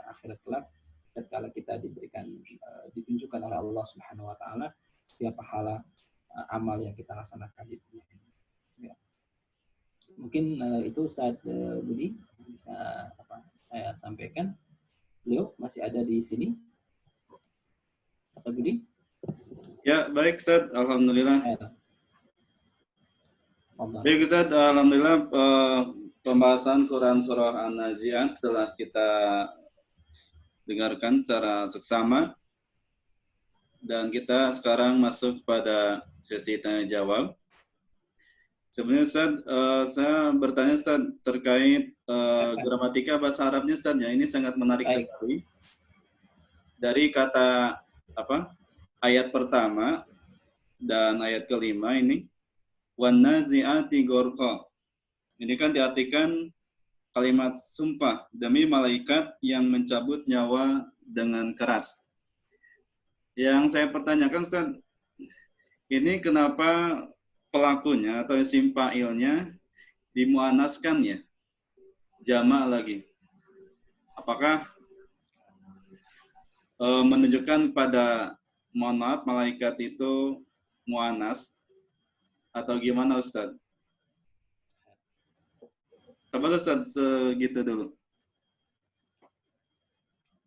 akhirat kelak, tatkala kita ditunjukkan oleh Allah Subhanahu wa taala setiap pahala amal yang kita laksanakan di dunia ini. Ya. Mungkin itu Ustaz Budi bisa saya sampaikan. Beliau masih ada di sini, Ustaz Budi? Ya, baik Ustaz, alhamdulillah. Baik Ustaz, alhamdulillah pembahasan Quran surah An-Nazi'at telah kita dengarkan secara seksama, dan kita sekarang masuk pada sesi tanya jawab. Sebenarnya Ustaz, saya bertanya Ustaz terkait gramatika bahasa Arabnya Ustaz, ya, ini sangat menarik sekali. Dari kata ayat pertama dan ayat kelima ini, wan nazi'ati ghorqa. Ini kan diartikan kalimat sumpah demi malaikat yang mencabut nyawa dengan keras. Yang saya pertanyakan Ustaz, ini kenapa pelakunya atau simpailnya dimuannaskan, ya, jamak lagi? Apakah menunjukkan pada, mohon maaf, malaikat itu muannas atau gimana Ustaz? Coba Ustaz segitu dulu.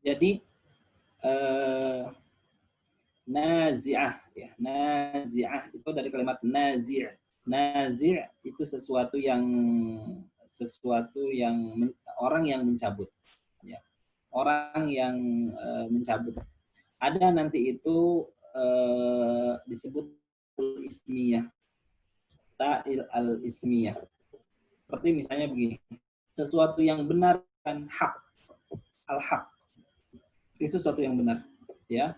Jadi nazi'ah, ya, nazi'ah itu dari kalimat nazi'. Nazi' itu sesuatu yang orang yang mencabut, ya. Orang yang mencabut. Ada nanti itu disebut ismiyah, ta'il al-ismiyah. Seperti misalnya begini, sesuatu yang benar kan hak, al-haq. Itu sesuatu yang benar, ya.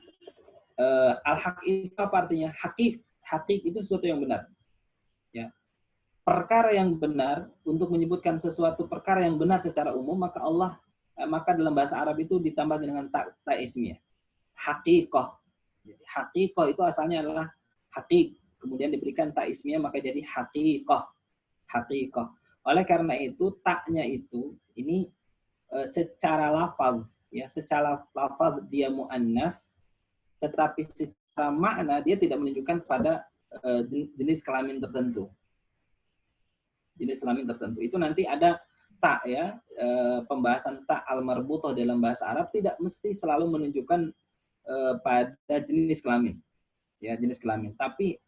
Al-haq itu apa artinya? Hakik itu sesuatu yang benar, ya. Perkara yang benar, untuk menyebutkan sesuatu perkara yang benar secara umum, maka Allah maka dalam bahasa Arab itu ditambah dengan ta ismiyah. Haqiqah. Haqiqah itu asalnya adalah haqiq, kemudian diberikan ta ismiyah maka jadi haqiqah. Haqiqah. Oleh karena itu taknya itu ini secara lafaz ya, secara lafaz dia muannas, tetapi secara makna dia tidak menunjukkan pada jenis kelamin tertentu. Jenis kelamin tertentu. Itu nanti ada tak ya, pembahasan tak al-marbuthah dalam bahasa Arab tidak mesti selalu menunjukkan pada jenis kelamin. Ya, jenis kelamin. Tapi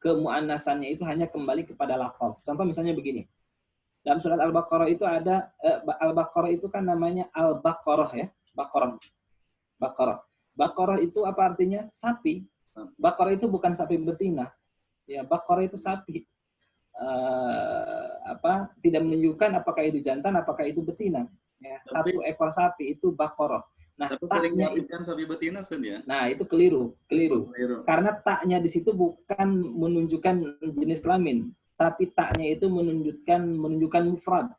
kemuannasannya itu hanya kembali kepada lafaz. Contoh misalnya begini. Dalam surat Al-Baqarah itu ada Al-Baqarah itu kan namanya Al-Baqarah ya, Baqarah. Baqarah. Baqarah itu apa artinya? Sapi. Baqarah itu bukan sapi betina. Ya, Baqarah itu sapi. Tidak menunjukkan apakah itu jantan, apakah itu betina. Ya, satu ekor sapi itu Baqarah. Nah, tapi sering mengartikan sapi betina ya. Nah, itu keliru. Karena taknya di situ bukan menunjukkan jenis kelamin, tapi taknya itu menunjukkan mufrad.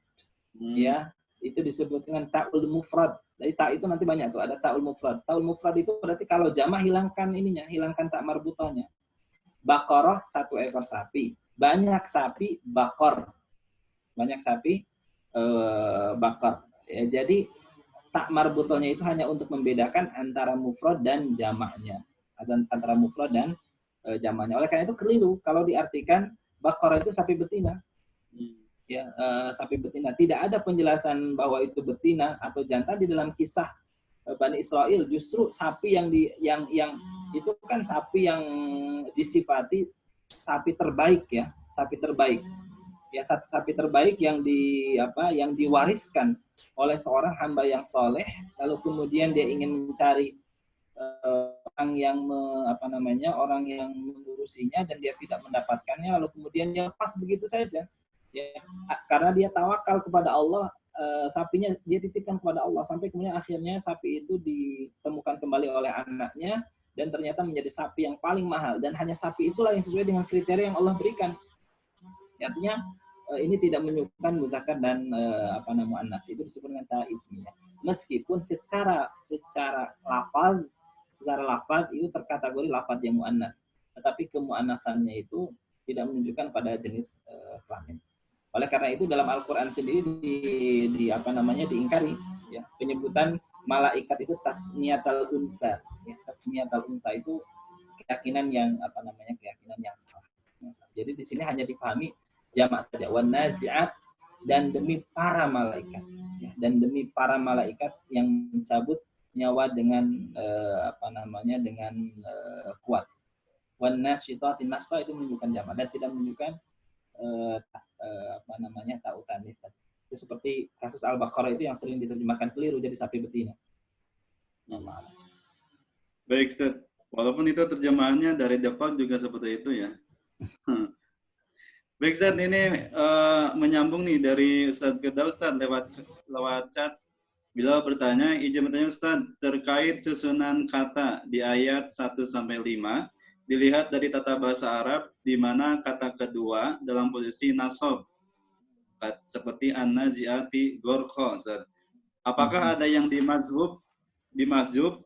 Ya, itu disebut dengan ta'ul mufrad. Jadi tak itu nanti banyak tuh, ada ta'ul mufrad. Ta'ul mufrad itu berarti kalau jama' hilangkan ininya, hilangkan tak marbutohnya. Baqarah satu ekor sapi. Banyak sapi bakor. Banyak sapi bakor. Ya, jadi tak marbutohnya itu hanya untuk membedakan antara mufrad dan jamaknya. Antara mufrad dan jamaknya. Oleh karena itu keliru kalau diartikan Baqarah itu sapi betina. Ya, sapi betina. Tidak ada penjelasan bahwa itu betina atau jantan di dalam kisah Bani Israel. Justru sapi yang itu kan sapi yang disifati sapi terbaik ya, sapi terbaik. Ya, sapi terbaik yang diwariskan oleh seorang hamba yang soleh, lalu kemudian dia ingin mencari orang yang orang yang mengurusinya dan dia tidak mendapatkannya, lalu kemudian dia lepas begitu saja. Ya, karena dia tawakal kepada Allah, sapinya dia titipkan kepada Allah sampai kemudian akhirnya sapi itu ditemukan kembali oleh anaknya dan ternyata menjadi sapi yang paling mahal dan hanya sapi itulah yang sesuai dengan kriteria yang Allah berikan. Artinya ini tidak menunjukkan mudzakkar dan muannas, itu disebut dengan ta ismiyah. Meskipun secara lafaz itu terkategori lafaz yang muannas, tetapi kemuannasannya itu tidak menunjukkan pada jenis kelamin. Oleh karena itu dalam Al-Qur'an sendiri diingkari ya, penyebutan malaikat itu tasmiyatul unsa. Ya, tasmiyatul unsa itu keyakinan yang keyakinan yang salah. Jadi di sini hanya dipahami jamak saja, wan nazi'at, dan demi para malaikat ya, dan demi para malaikat yang mencabut nyawa dengan kuat. Wan nasyitati nasra itu menunjukkan jamak dan tidak menunjukkan ta'utanis. Itu seperti kasus Al-Baqarah itu yang sering diterjemahkan keliru jadi sapi betina. Baik, Ustaz. Walaupun itu terjemahannya dari Jepang juga seperti itu ya. Baik, Ustaz, ini menyambung nih dari Ustaz Firdaus, Ustaz, lewat chat. Bila bertanya, izin bertanya Ustaz, terkait susunan kata di ayat 1-5, dilihat dari tata bahasa Arab, di mana kata kedua dalam posisi nasab, seperti an-nazi'ati ghorqa, Ustaz. Apakah ada yang dimazhub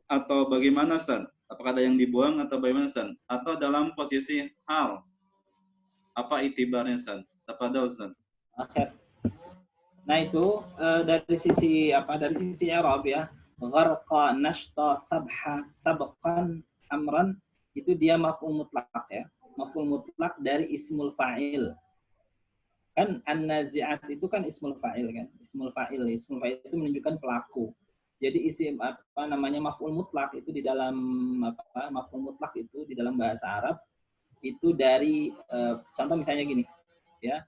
atau bagaimana, Ustaz? Apakah ada yang dibuang atau bagaimana, Ustaz? Atau dalam posisi hal? Apa itibarnya, Ustaz? Tafadhol, Ustaz. Akhir. Nah itu dari sisi i'rab ya, gharqa, nashta, sabha, sabqan, amran, itu dia maf'ul mutlaq ya. Maf'ul mutlaq dari ismul fa'il. Kan an-nazi'at itu kan ismul fa'il kan. Ismul fa'il itu menunjukkan pelaku. Jadi isim maf'ul mutlaq itu di dalam maf'ul mutlaq itu di dalam bahasa Arab itu dari contoh misalnya gini ya,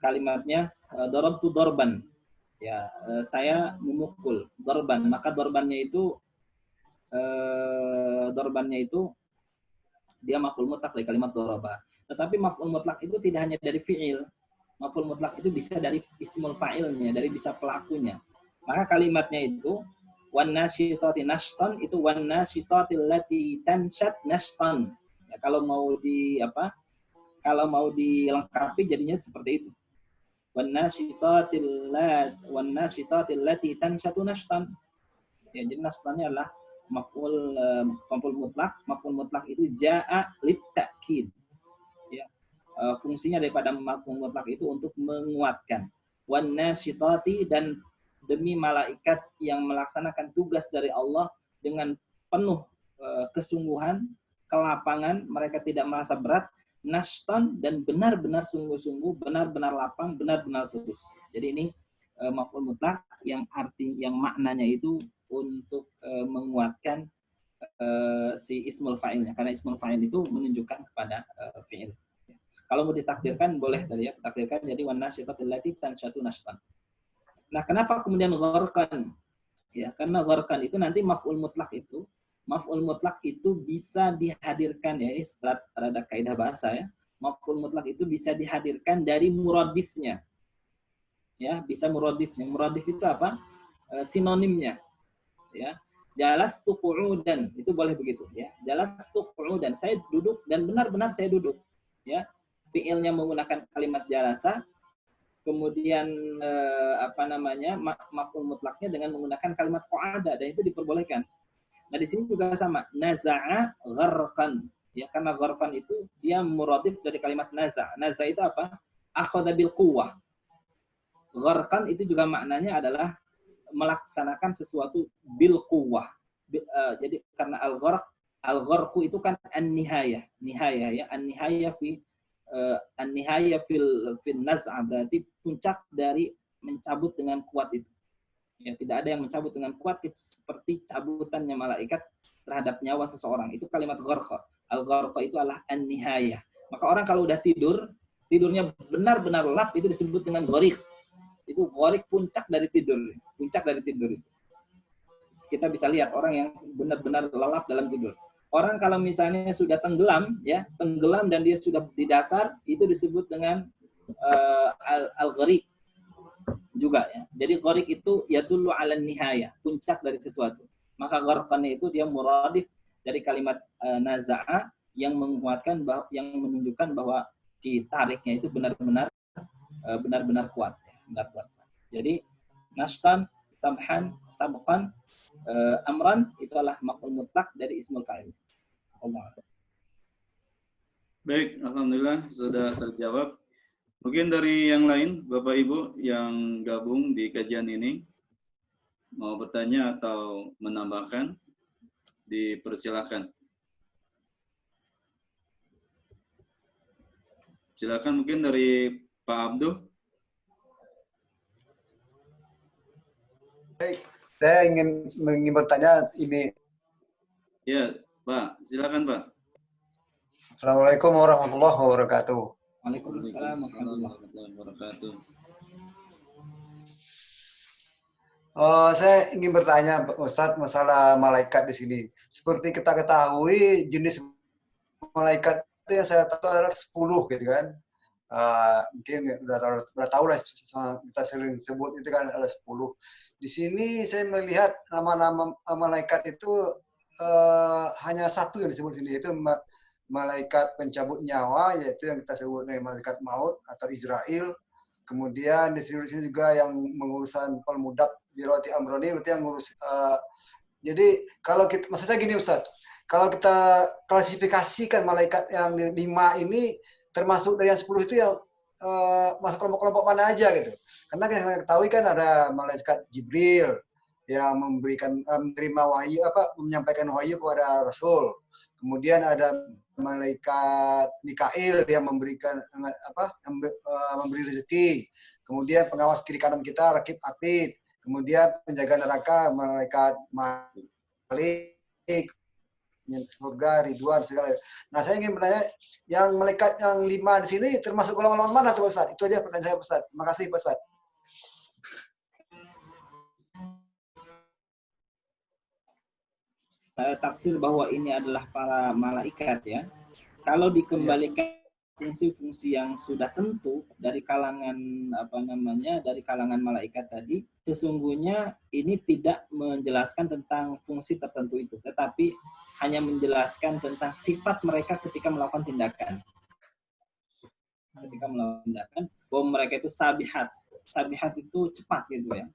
kalimatnya darabtu darban ya, saya memukul darban, maka darbannya itu dia maf'ul mutlaq dari kalimat daraba. Tetapi maf'ul mutlaq itu tidak hanya dari fi'il, maf'ul mutlaq itu bisa dari ismul fa'ilnya, dari bisa pelakunya. Maka kalimatnya itu wan nasyitati nashtan, itu wan nasyitati allati tanshat nashtan. Kalau mau dilengkapi jadinya seperti itu. wan nasyitatil lati tanshatu nashtan. Ya, jadi nashtannya adalah maf'ul mutlak. Maf'ul mutlak itu jaa lit ta'kid. Ya. Fungsinya daripada maf'ul mutlak itu untuk menguatkan. Wan nasyitati, dan demi malaikat yang melaksanakan tugas dari Allah dengan penuh kesungguhan, kelapangan, mereka tidak merasa berat, nashtan, dan benar-benar sungguh-sungguh, benar-benar lapang, benar-benar tulus. Jadi ini maf'ul mutlak yang maknanya itu untuk menguatkan si ismul fa'ilnya, karena ismul fa'il itu menunjukkan kepada fi'il. Kalau mau ditakdirkan boleh tadi ya, takdirkan jadi wan nasyitatil lati tanshatu nashtan. Nah, kenapa kemudian gharqan? Ya, karena gharqan itu nanti maf'ul mutlak itu bisa dihadirkan, ya, ini rada kaidah bahasa ya. Maf'ul mutlak itu bisa dihadirkan dari muradifnya. Ya, bisa muradifnya. Muradif itu apa? Sinonimnya. Ya. Jalastu qu'udan, itu boleh begitu ya. Jalastu qu'udan, saya duduk dan benar-benar saya duduk. Ya. Fi'ilnya menggunakan kalimat jalasa, kemudian maf'ul mutlaknya dengan menggunakan kalimat qa'ada, dan itu diperbolehkan. Nah, di sini juga sama, naza'a gharqan. Ya, karena gharqan itu dia muradif dari kalimat naza'. Naza' itu apa? Akhadha bil quwwah. Gharqan itu juga maknanya adalah melaksanakan sesuatu bil quwwah. Jadi karena al-gharqu itu kan an-nihayah. Nihayah ya, an-nihayah fi an-nihayah fil naz'ah, berarti puncak dari mencabut dengan kuat itu. Ya, tidak ada yang mencabut dengan kuat seperti cabutannya malaikat terhadap nyawa seseorang. Itu kalimat gharqa. Al-gharqa itu adalah an-nihayah. Maka orang kalau udah tidurnya benar-benar lelap, itu disebut dengan gharik. Itu gharik, puncak dari tidur itu. Kita bisa lihat orang yang benar-benar lelap dalam tidur. Orang kalau misalnya sudah tenggelam dan dia sudah di dasar, itu disebut dengan al-gharik juga ya. Jadi gharik itu yadullu 'ala nihayah, puncak dari sesuatu. Maka gharqan itu dia muradif dari kalimat naza'a yang menguatkan yang menunjukkan bahwa ditariknya itu benar-benar kuat, benar kuat. Jadi nashtan, samhan, sabqan, amran itu adalah maf'ul mutlak dari ismul fa'il. Baik, alhamdulillah sudah terjawab. Mungkin dari yang lain, Bapak Ibu yang gabung di kajian ini, mau bertanya atau menambahkan, dipersilakan. Silakan mungkin dari Pak Abduh. Baik, saya ingin bertanya ini. Ya, Pak, silakan Pak. Assalamualaikum warahmatullahi wabarakatuh. Waalaikumsalam warahmatullahi wabarakatuh. Saya ingin bertanya, Ustadz, masalah malaikat di sini. Seperti kita ketahui, jenis malaikat itu yang saya tahu adalah 10, gitu kan. Mungkin udah tahu lah, kita sering sebut itu kan ada 10. Di sini saya melihat nama-nama malaikat itu hanya satu yang disebut sini, yaitu malaikat pencabut nyawa, yaitu yang kita sebut malaikat maut atau Israel. Kemudian di sini juga yang mengurusan pelmudab biroti amroni, berarti yang ngurus. Jadi kalau kita, maksud saya gini Ustadz, kalau kita klasifikasikan malaikat yang 5 ini termasuk dari yang 10 itu yang masuk kelompok-kelompok mana aja gitu. Karena yang kita ketahui kan ada malaikat Jibril yang menerima wahyu, menyampaikan wahyu kepada Rasul. Kemudian ada malaikat Mikail yang memberikan memberi rezeki. Kemudian pengawas kiri kanan kita, rakib atid. Kemudian penjaga neraka malaikat Malik, surga, Ridwan, segala. Nah, saya ingin bertanya, yang malaikat yang 5 di sini termasuk golongan mana tuh Ustaz? Itu aja pertanyaan saya Ustaz. Terima kasih Ustaz. Tafsir bahwa ini adalah para malaikat ya. Kalau dikembalikan fungsi-fungsi yang sudah tentu dari kalangan dari kalangan malaikat tadi, sesungguhnya ini tidak menjelaskan tentang fungsi tertentu itu, tetapi hanya menjelaskan tentang sifat mereka ketika melakukan tindakan. ketika melakukan tindakan, bahwa mereka itu sabihat. Sabihat itu cepat gitu ya.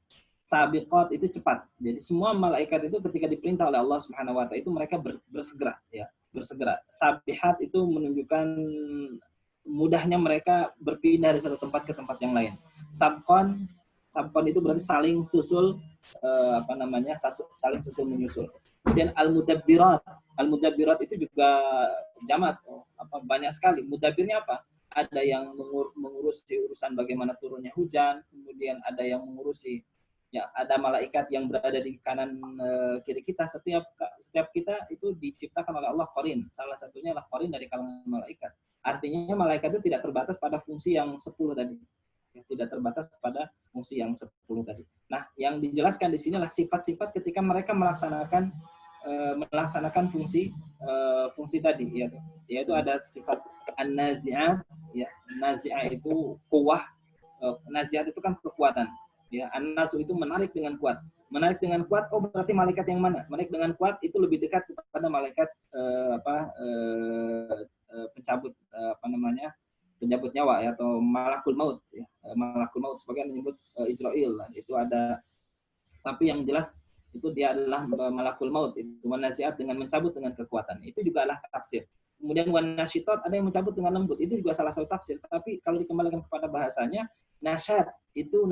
Sabiqat itu cepat. Jadi semua malaikat itu ketika diperintah oleh Allah Subhanahu wa taala itu mereka bersegera ya, bersegera. Sabihat itu menunjukkan mudahnya mereka berpindah dari satu tempat ke tempat yang lain. Sabqan itu berarti saling susul saling susul menyusul. Kemudian al-mudabbirat itu juga jamak banyak sekali. Mudabbirnya apa? Ada yang mengurusi urusan bagaimana turunnya hujan, kemudian ada yang mengurusi ada malaikat yang berada di kanan kiri kita. Setiap kita itu diciptakan oleh Allah qarin. Salah satunya adalah qarin dari kalangan malaikat. Artinya malaikat itu tidak terbatas pada fungsi yang 10 tadi. Tidak terbatas pada fungsi yang 10 tadi. Nah, yang dijelaskan di sini adalah sifat-sifat ketika mereka melaksanakan fungsi tadi, yaitu ada sifat an-nazi'at, ya. Nazi'ah itu quwwah, nazi'at itu kan kekuatan, ya. An-nasu itu menarik dengan kuat. Menarik dengan kuat, berarti malaikat yang mana? Menarik dengan kuat itu lebih dekat kepada malaikat pencabut penyabut nyawa ya, atau malakul maut ya. Malakul maut sebagian menyebut Israel itu ada, tapi yang jelas itu dia adalah malakul maut, itu wanasiat dengan mencabut dengan kekuatan. Itu juga adalah tafsir. Kemudian wanasyitot ada yang mencabut dengan lembut, itu juga salah satu tafsir. Tapi kalau dikembalikan kepada bahasanya, nasyat itu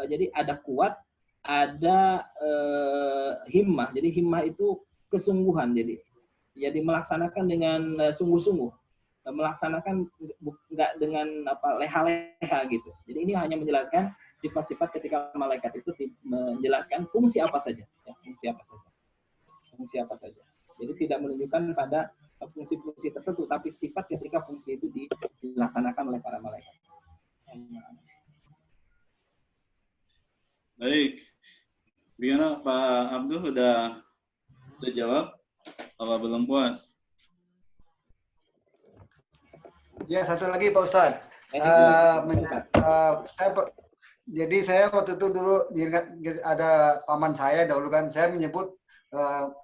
jadi ada kuat, ada himmah. Jadi himmah itu kesungguhan, jadi melaksanakan dengan sungguh-sungguh, melaksanakan nggak dengan leha-leha gitu. Jadi ini hanya menjelaskan sifat-sifat ketika malaikat itu menjelaskan fungsi apa saja, ya, fungsi apa saja. Jadi tidak menunjukkan pada fungsi-fungsi tertentu, tapi sifat ketika fungsi itu dilaksanakan oleh para malaikat. Baik, gimana Pak Abdul, udah jawab? Apa belum puas? Ya, satu lagi Pak Ustadz. Jadi saya waktu itu dulu ada paman saya dahulu kan, saya menyebut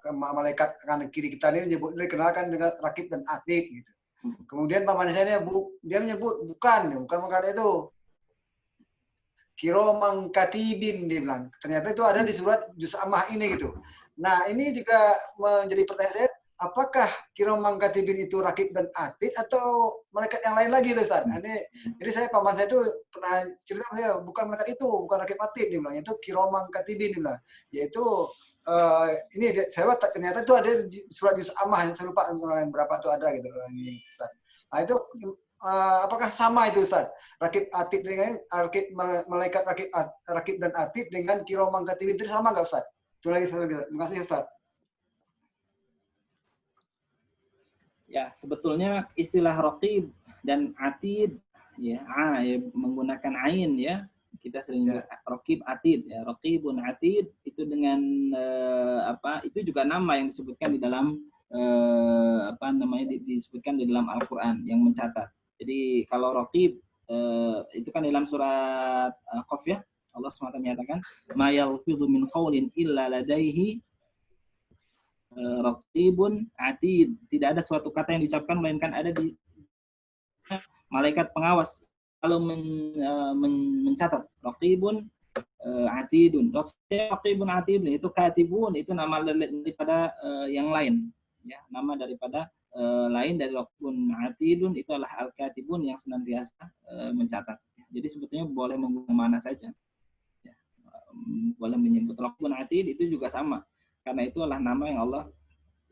malaikat kanan kiri kita ini dikenalkan dengan rakib dan atid gitu. Kemudian paman saya dia menyebut bukan malaikat itu. Kiromang katibin, dia bilang. Ternyata itu ada di surat Juz Ammah ini gitu. Nah, ini juga menjadi pertanyaan saya, apakah kiromang katibin itu rakib dan atid atau malaikat yang lain lagi, Ustaz? Jadi paman saya itu pernah cerita saya, bukan malaikat itu, bukan rakib atid, dia bilang. Itu kiromang katibin, dia bilang. Yaitu ini saya ternyata itu ada di surat Juz Ammah, saya lupa berapa itu ada gitu. Ini, Ustaz. Nah, itu apakah sama itu Ustaz? Rakib atid dengan malaikat rakib dan atid dengan kiromang katibin itu sama nggak Ustaz? Itu lagi Ustaz. Terima kasih Ustaz. Ya, sebetulnya istilah raqib dan atid ya, menggunakan ain ya. Kita sering raqib atid ya, raqibun atid itu dengan itu juga nama yang disebutkan di dalam disebutkan di dalam Al-Qur'an yang mencatat. Jadi kalau raqib itu kan dalam surat Qaf ya, Allah SWT menyatakan ma yalfidhu min qaulin illa ladaihi raqibun atid. Tidak ada suatu kata yang diucapkan melainkan ada di malaikat pengawas kalau mencatat. Raqibun atidun. Raqibun atidun itu katibun, itu nama daripada yang lain ya, nama daripada lain dari raqibun atidun itu adalah al-katibun yang senantiasa mencatat. Jadi sebetulnya boleh menggunakan mana saja. Ya, boleh menyebut raqibun atid itu juga sama. Karena itu adalah nama yang Allah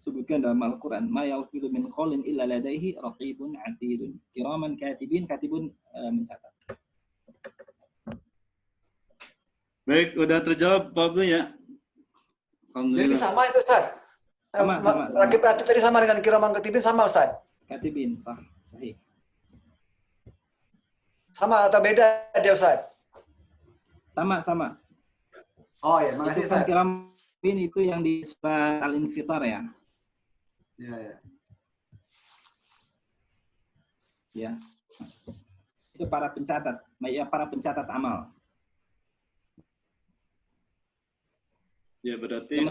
sebutkan dalam Al-Quran. Ma yalfidhu min qaulin illa ladaihi raqibun atidun. Kiraman katibin, katibun mencatat. Baik, udah terjawab Pak Abdul ya? Jadi sama itu Ustaz? Sama. Rakib atid tadi sama dengan kiraman katibin sama Ustaz? Katibin, sahih. Sama atau beda dia Ustaz? Sama. Oh ya, makasih Ustaz. Kiramin itu yang di surat Al-Infitar ya. Ya. Itu para pencatat amal. Ya berarti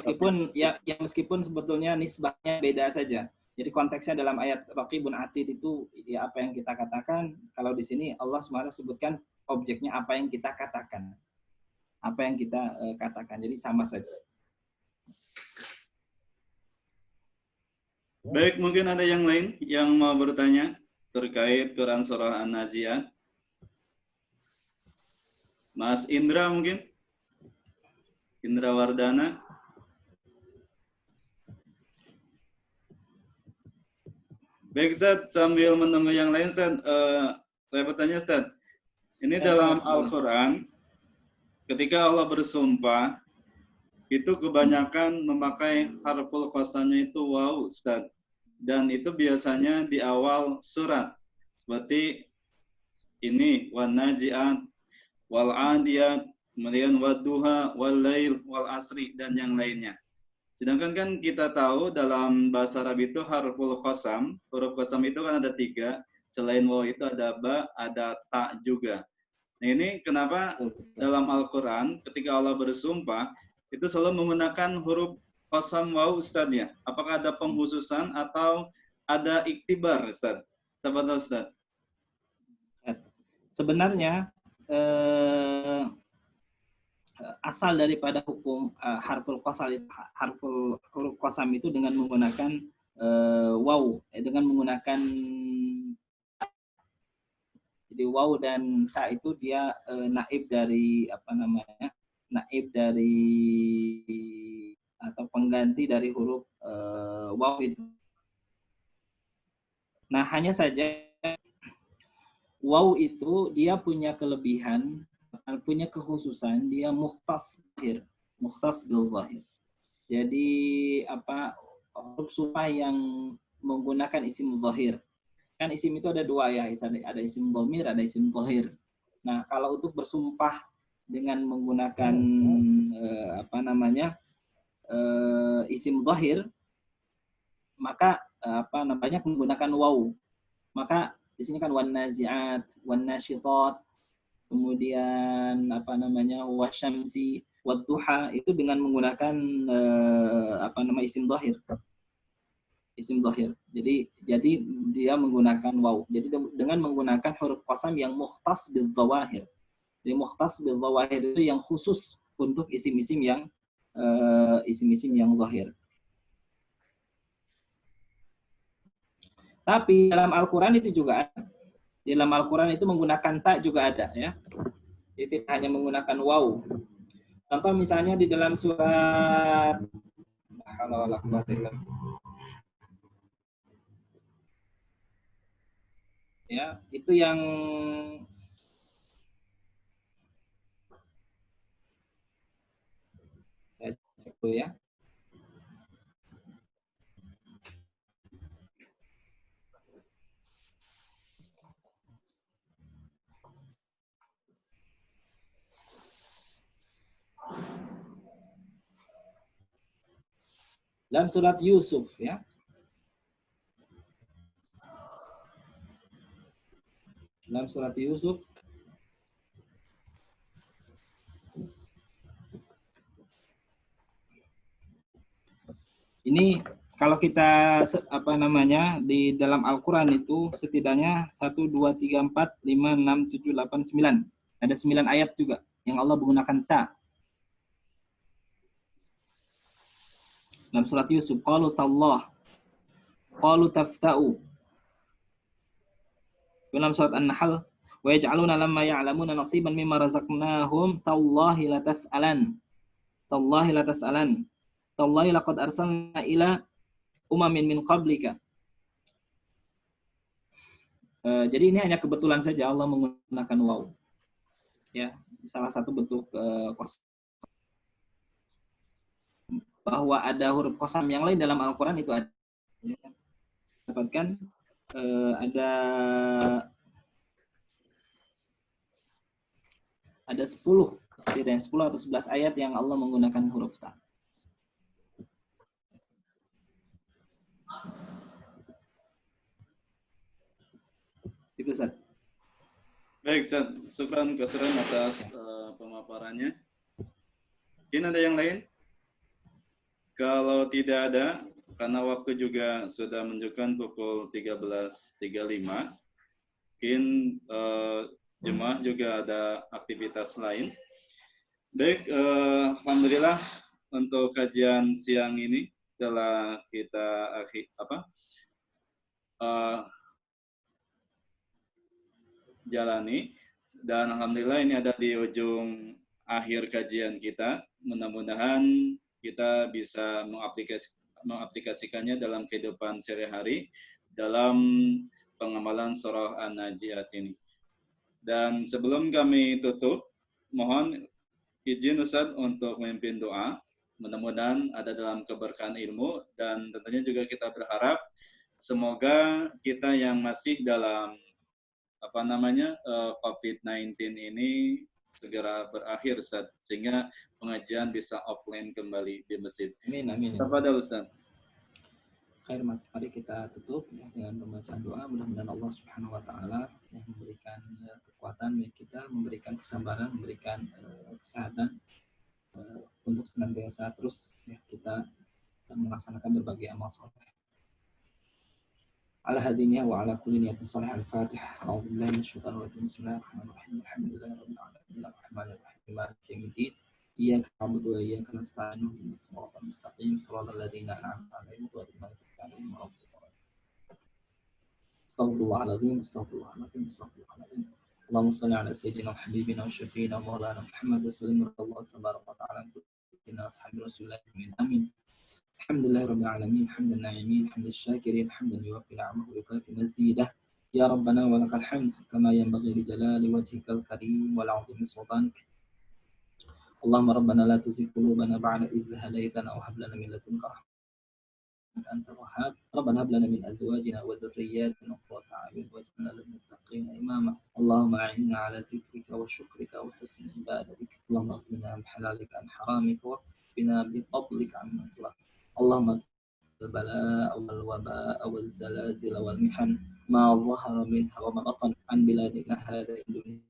meskipun sebetulnya nisbahnya beda saja. Jadi konteksnya dalam ayat Raqibun Atid itu ya apa yang kita katakan. Kalau di sini Allah SWT sebutkan objeknya apa yang kita katakan. Apa yang kita katakan. Jadi sama saja. Baik, mungkin ada yang lain yang mau bertanya terkait Quran Surah An-Nazi'at. Mas Indra mungkin? Indra Wardana. Baik, Ustaz, sambil menunggu yang lain, Ustaz, saya bertanya, Ustaz. Ini dalam Al-Quran, ketika Allah bersumpah, itu kebanyakan memakai harful qasamnya itu waw, Ustaz. Dan itu biasanya di awal surat. Seperti ini, wan nazi'at, wal 'adiyat, kemudian wadduha, wal lail, wal asri, dan yang lainnya. Sedangkan kan kita tahu dalam bahasa Arab itu huruf qasam itu kan ada 3, selain waw itu ada ba, ada ta juga. Nah ini kenapa dalam Al-Quran ketika Allah bersumpah itu selalu menggunakan huruf qasam waw, Ustaz ya? Apakah ada pengkhususan atau ada iktibar, Ustaz? Tafadhol, Ustaz. Sebenarnya asal daripada hukum huruf qasam itu dengan menggunakan waw, dengan menggunakan jadi waw dan ta itu dia naib dari naib dari atau pengganti dari huruf waw itu. Nah, hanya saja waw itu dia punya kelebihan, punya kekhususan, dia mukhtas bil zahir. Jadi huruf sumpah yang menggunakan isim zahir. Kan isim itu ada 2 ya, ada isim dhamir, ada isim zahir. Nah, kalau untuk bersumpah dengan menggunakan isim zahir, maka menggunakan waw. Maka di sini kan wan nazi'at, wan nasyitat, kemudian wasyamsi, wadduha, itu dengan menggunakan isim zahir. Isim zahir. Jadi dia menggunakan waw. Jadi dengan menggunakan huruf qasam yang mukhtas bil zawahir. Jadi mukhtas bil zawahir itu yang khusus untuk isim-isim yang zahir. Tapi dalam Al-Quran itu juga ada. Di dalam Al-Quran itu menggunakan ta juga ada ya. Jadi tidak hanya menggunakan waw. Contoh misalnya di dalam surat ya, itu yang saya cek dulu ya. Dalam surat Yusuf ya. Dalam surat Yusuf ini kalau kita di dalam Al-Qur'an itu setidaknya 1 2 3 4 5 6 7 8 9. Ada 9 ayat juga yang Allah menggunakan ta. Dalam surat Yusuf, qalu tallah, qalu tafta'u. Dalam surat An-Nahl, wa yaj'aluna lamma ya'lamuna nasiban mimma razaqnahum tallahi latas'alan. Tallahi latas'alan. Tallahi laqad arsalna ila umamin min qablika. Jadi ini hanya kebetulan saja Allah menggunakan waw. Ya, salah satu bentuk bahwa ada huruf qasam yang lain dalam Al-Quran itu ada. Dapatkan ada 10 setidaknya 10 atau 11 ayat yang Allah menggunakan huruf ta. Itu Ustaz. Baik, Ustaz. Syukran kasiran atas pemaparannya. Mungkin ada yang lain? Kalau tidak ada, karena waktu juga sudah menunjukkan pukul 13.35, mungkin jemaah juga ada aktivitas lain. Baik, alhamdulillah untuk kajian siang ini telah kita jalani, dan alhamdulillah ini ada di ujung akhir kajian kita. Mudah-mudahan kita bisa mengaplikasikannya dalam kehidupan sehari-hari dalam pengamalan surah An-Nazi'at ini. Dan sebelum kami tutup, mohon izin Ustaz untuk memimpin doa. Mudah-mudahan ada dalam keberkahan ilmu, dan tentunya juga kita berharap semoga kita yang masih dalam COVID-19 ini segera berakhir, Ustaz, sehingga pengajian bisa offline kembali di masjid. Amin, amin. Tafadhal, Ustaz. Khair, mari kita tutup dengan pembacaan doa. Mudah-mudahan Allah Subhanahu wa taala yang memberikan kekuatan bagi kita, memberikan kesabaran, memberikan kesehatan untuk senantiasa terus kita melaksanakan berbagai amal saleh. Ala hadiniya wa ala kulli niyatin salih. Al-Fatihah. A'udzubillahi minasyaitonir rajim. Bismillahirrahmanirrahim. Alhamdulillahirabbil alamin. Arrahmanirrahim. Maliki yaumiddin. Iyyaka na'budu wa iyyaka nasta'in. Ihdinas siratal mustaqim. Shiratal ladzina an'amta 'alaihim ghairil maghdubi 'alaihim waladdallin. Astaghfirullahaladzim. Astaghfirullahaladzim. Astaghfirullahaladzim. Allahumma shalli ala sayyidina wa habibina wa syafiina wa maulana Muhammad wa sallim radhiyallahu tabaraka wa ta'ala an ashabi Rasulillah. Amin. Alhamdulillahirabbil alamin, hamdan na'imin, hamdan syakirin, hamdan yuwaffi ni'amahu wa yukafi mazidah. Ya Rabbana wa lakal hamd kama yanbaghi li jalali wajhikal karim wa 'azimi sultanik. Allahumma rabbana la tuzigh qulubana ba'da idh hadaytana wa hab lana min ladunka rahmatan anta wahhab. Rabbana hab lana min azwajina wa dhurriyyatina qurrata a'yun waj'alna lil muttaqina imama. Allahumma a'inna 'ala dhikrika wa syukrika wa husni ibadatik. Allahumma aghnina bi halalika an haramika wa qina bi fadlika amman siwak. Allahumma al-bala'a wal-waba'a wal-zalazil wal-mihan ma dhahara minha wa ma batan an biladina hadha Indonesia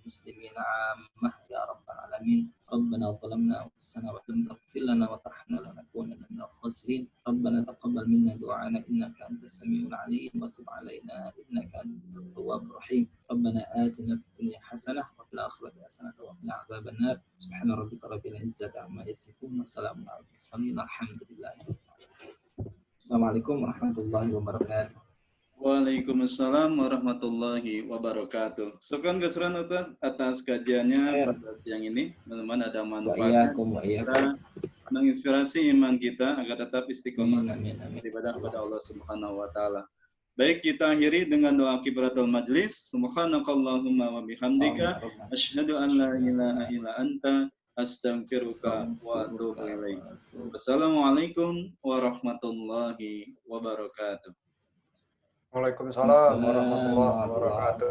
muslimina 'ammah ya rabbal alamin. Rabbana zalamna anfusana wa lam taghfir lana wa tarhamna lanakunanna minal khasirin. Rabbana taqabbal minna du'ana innaka antas samiul 'alim wa tub 'alaina innaka antat tawwabur rahim. Rabbana atina fid dunya hasanah wa fil akhirati hasanah wa qina adzaban nar. Subhana rabbika rabbil izzati amma yasifun wa salamun 'alal mursalin. Alhamdulillah. Assalamualaikum warahmatullahi wabarakatuh. Waalaikumsalam warahmatullahi wabarakatuh. Syukran keseruan Ustaz atas kajiannya pada siang ini. Teman-teman ada manfaatnya. Kita menginspirasi iman kita agar tetap istiqomah beribadah kepada Allah Subhanahu wa taala. Baik, kita akhiri dengan doa kifaratul majlis. Subhanakallahumma wa bihamdika asyhadu an la ilaha illa anta astaghfiruka wa atubu ilaik. Wassalamualaikum warahmatullahi wabarakatuh. Waalaikumsalam warahmatullahi wabarakatuh.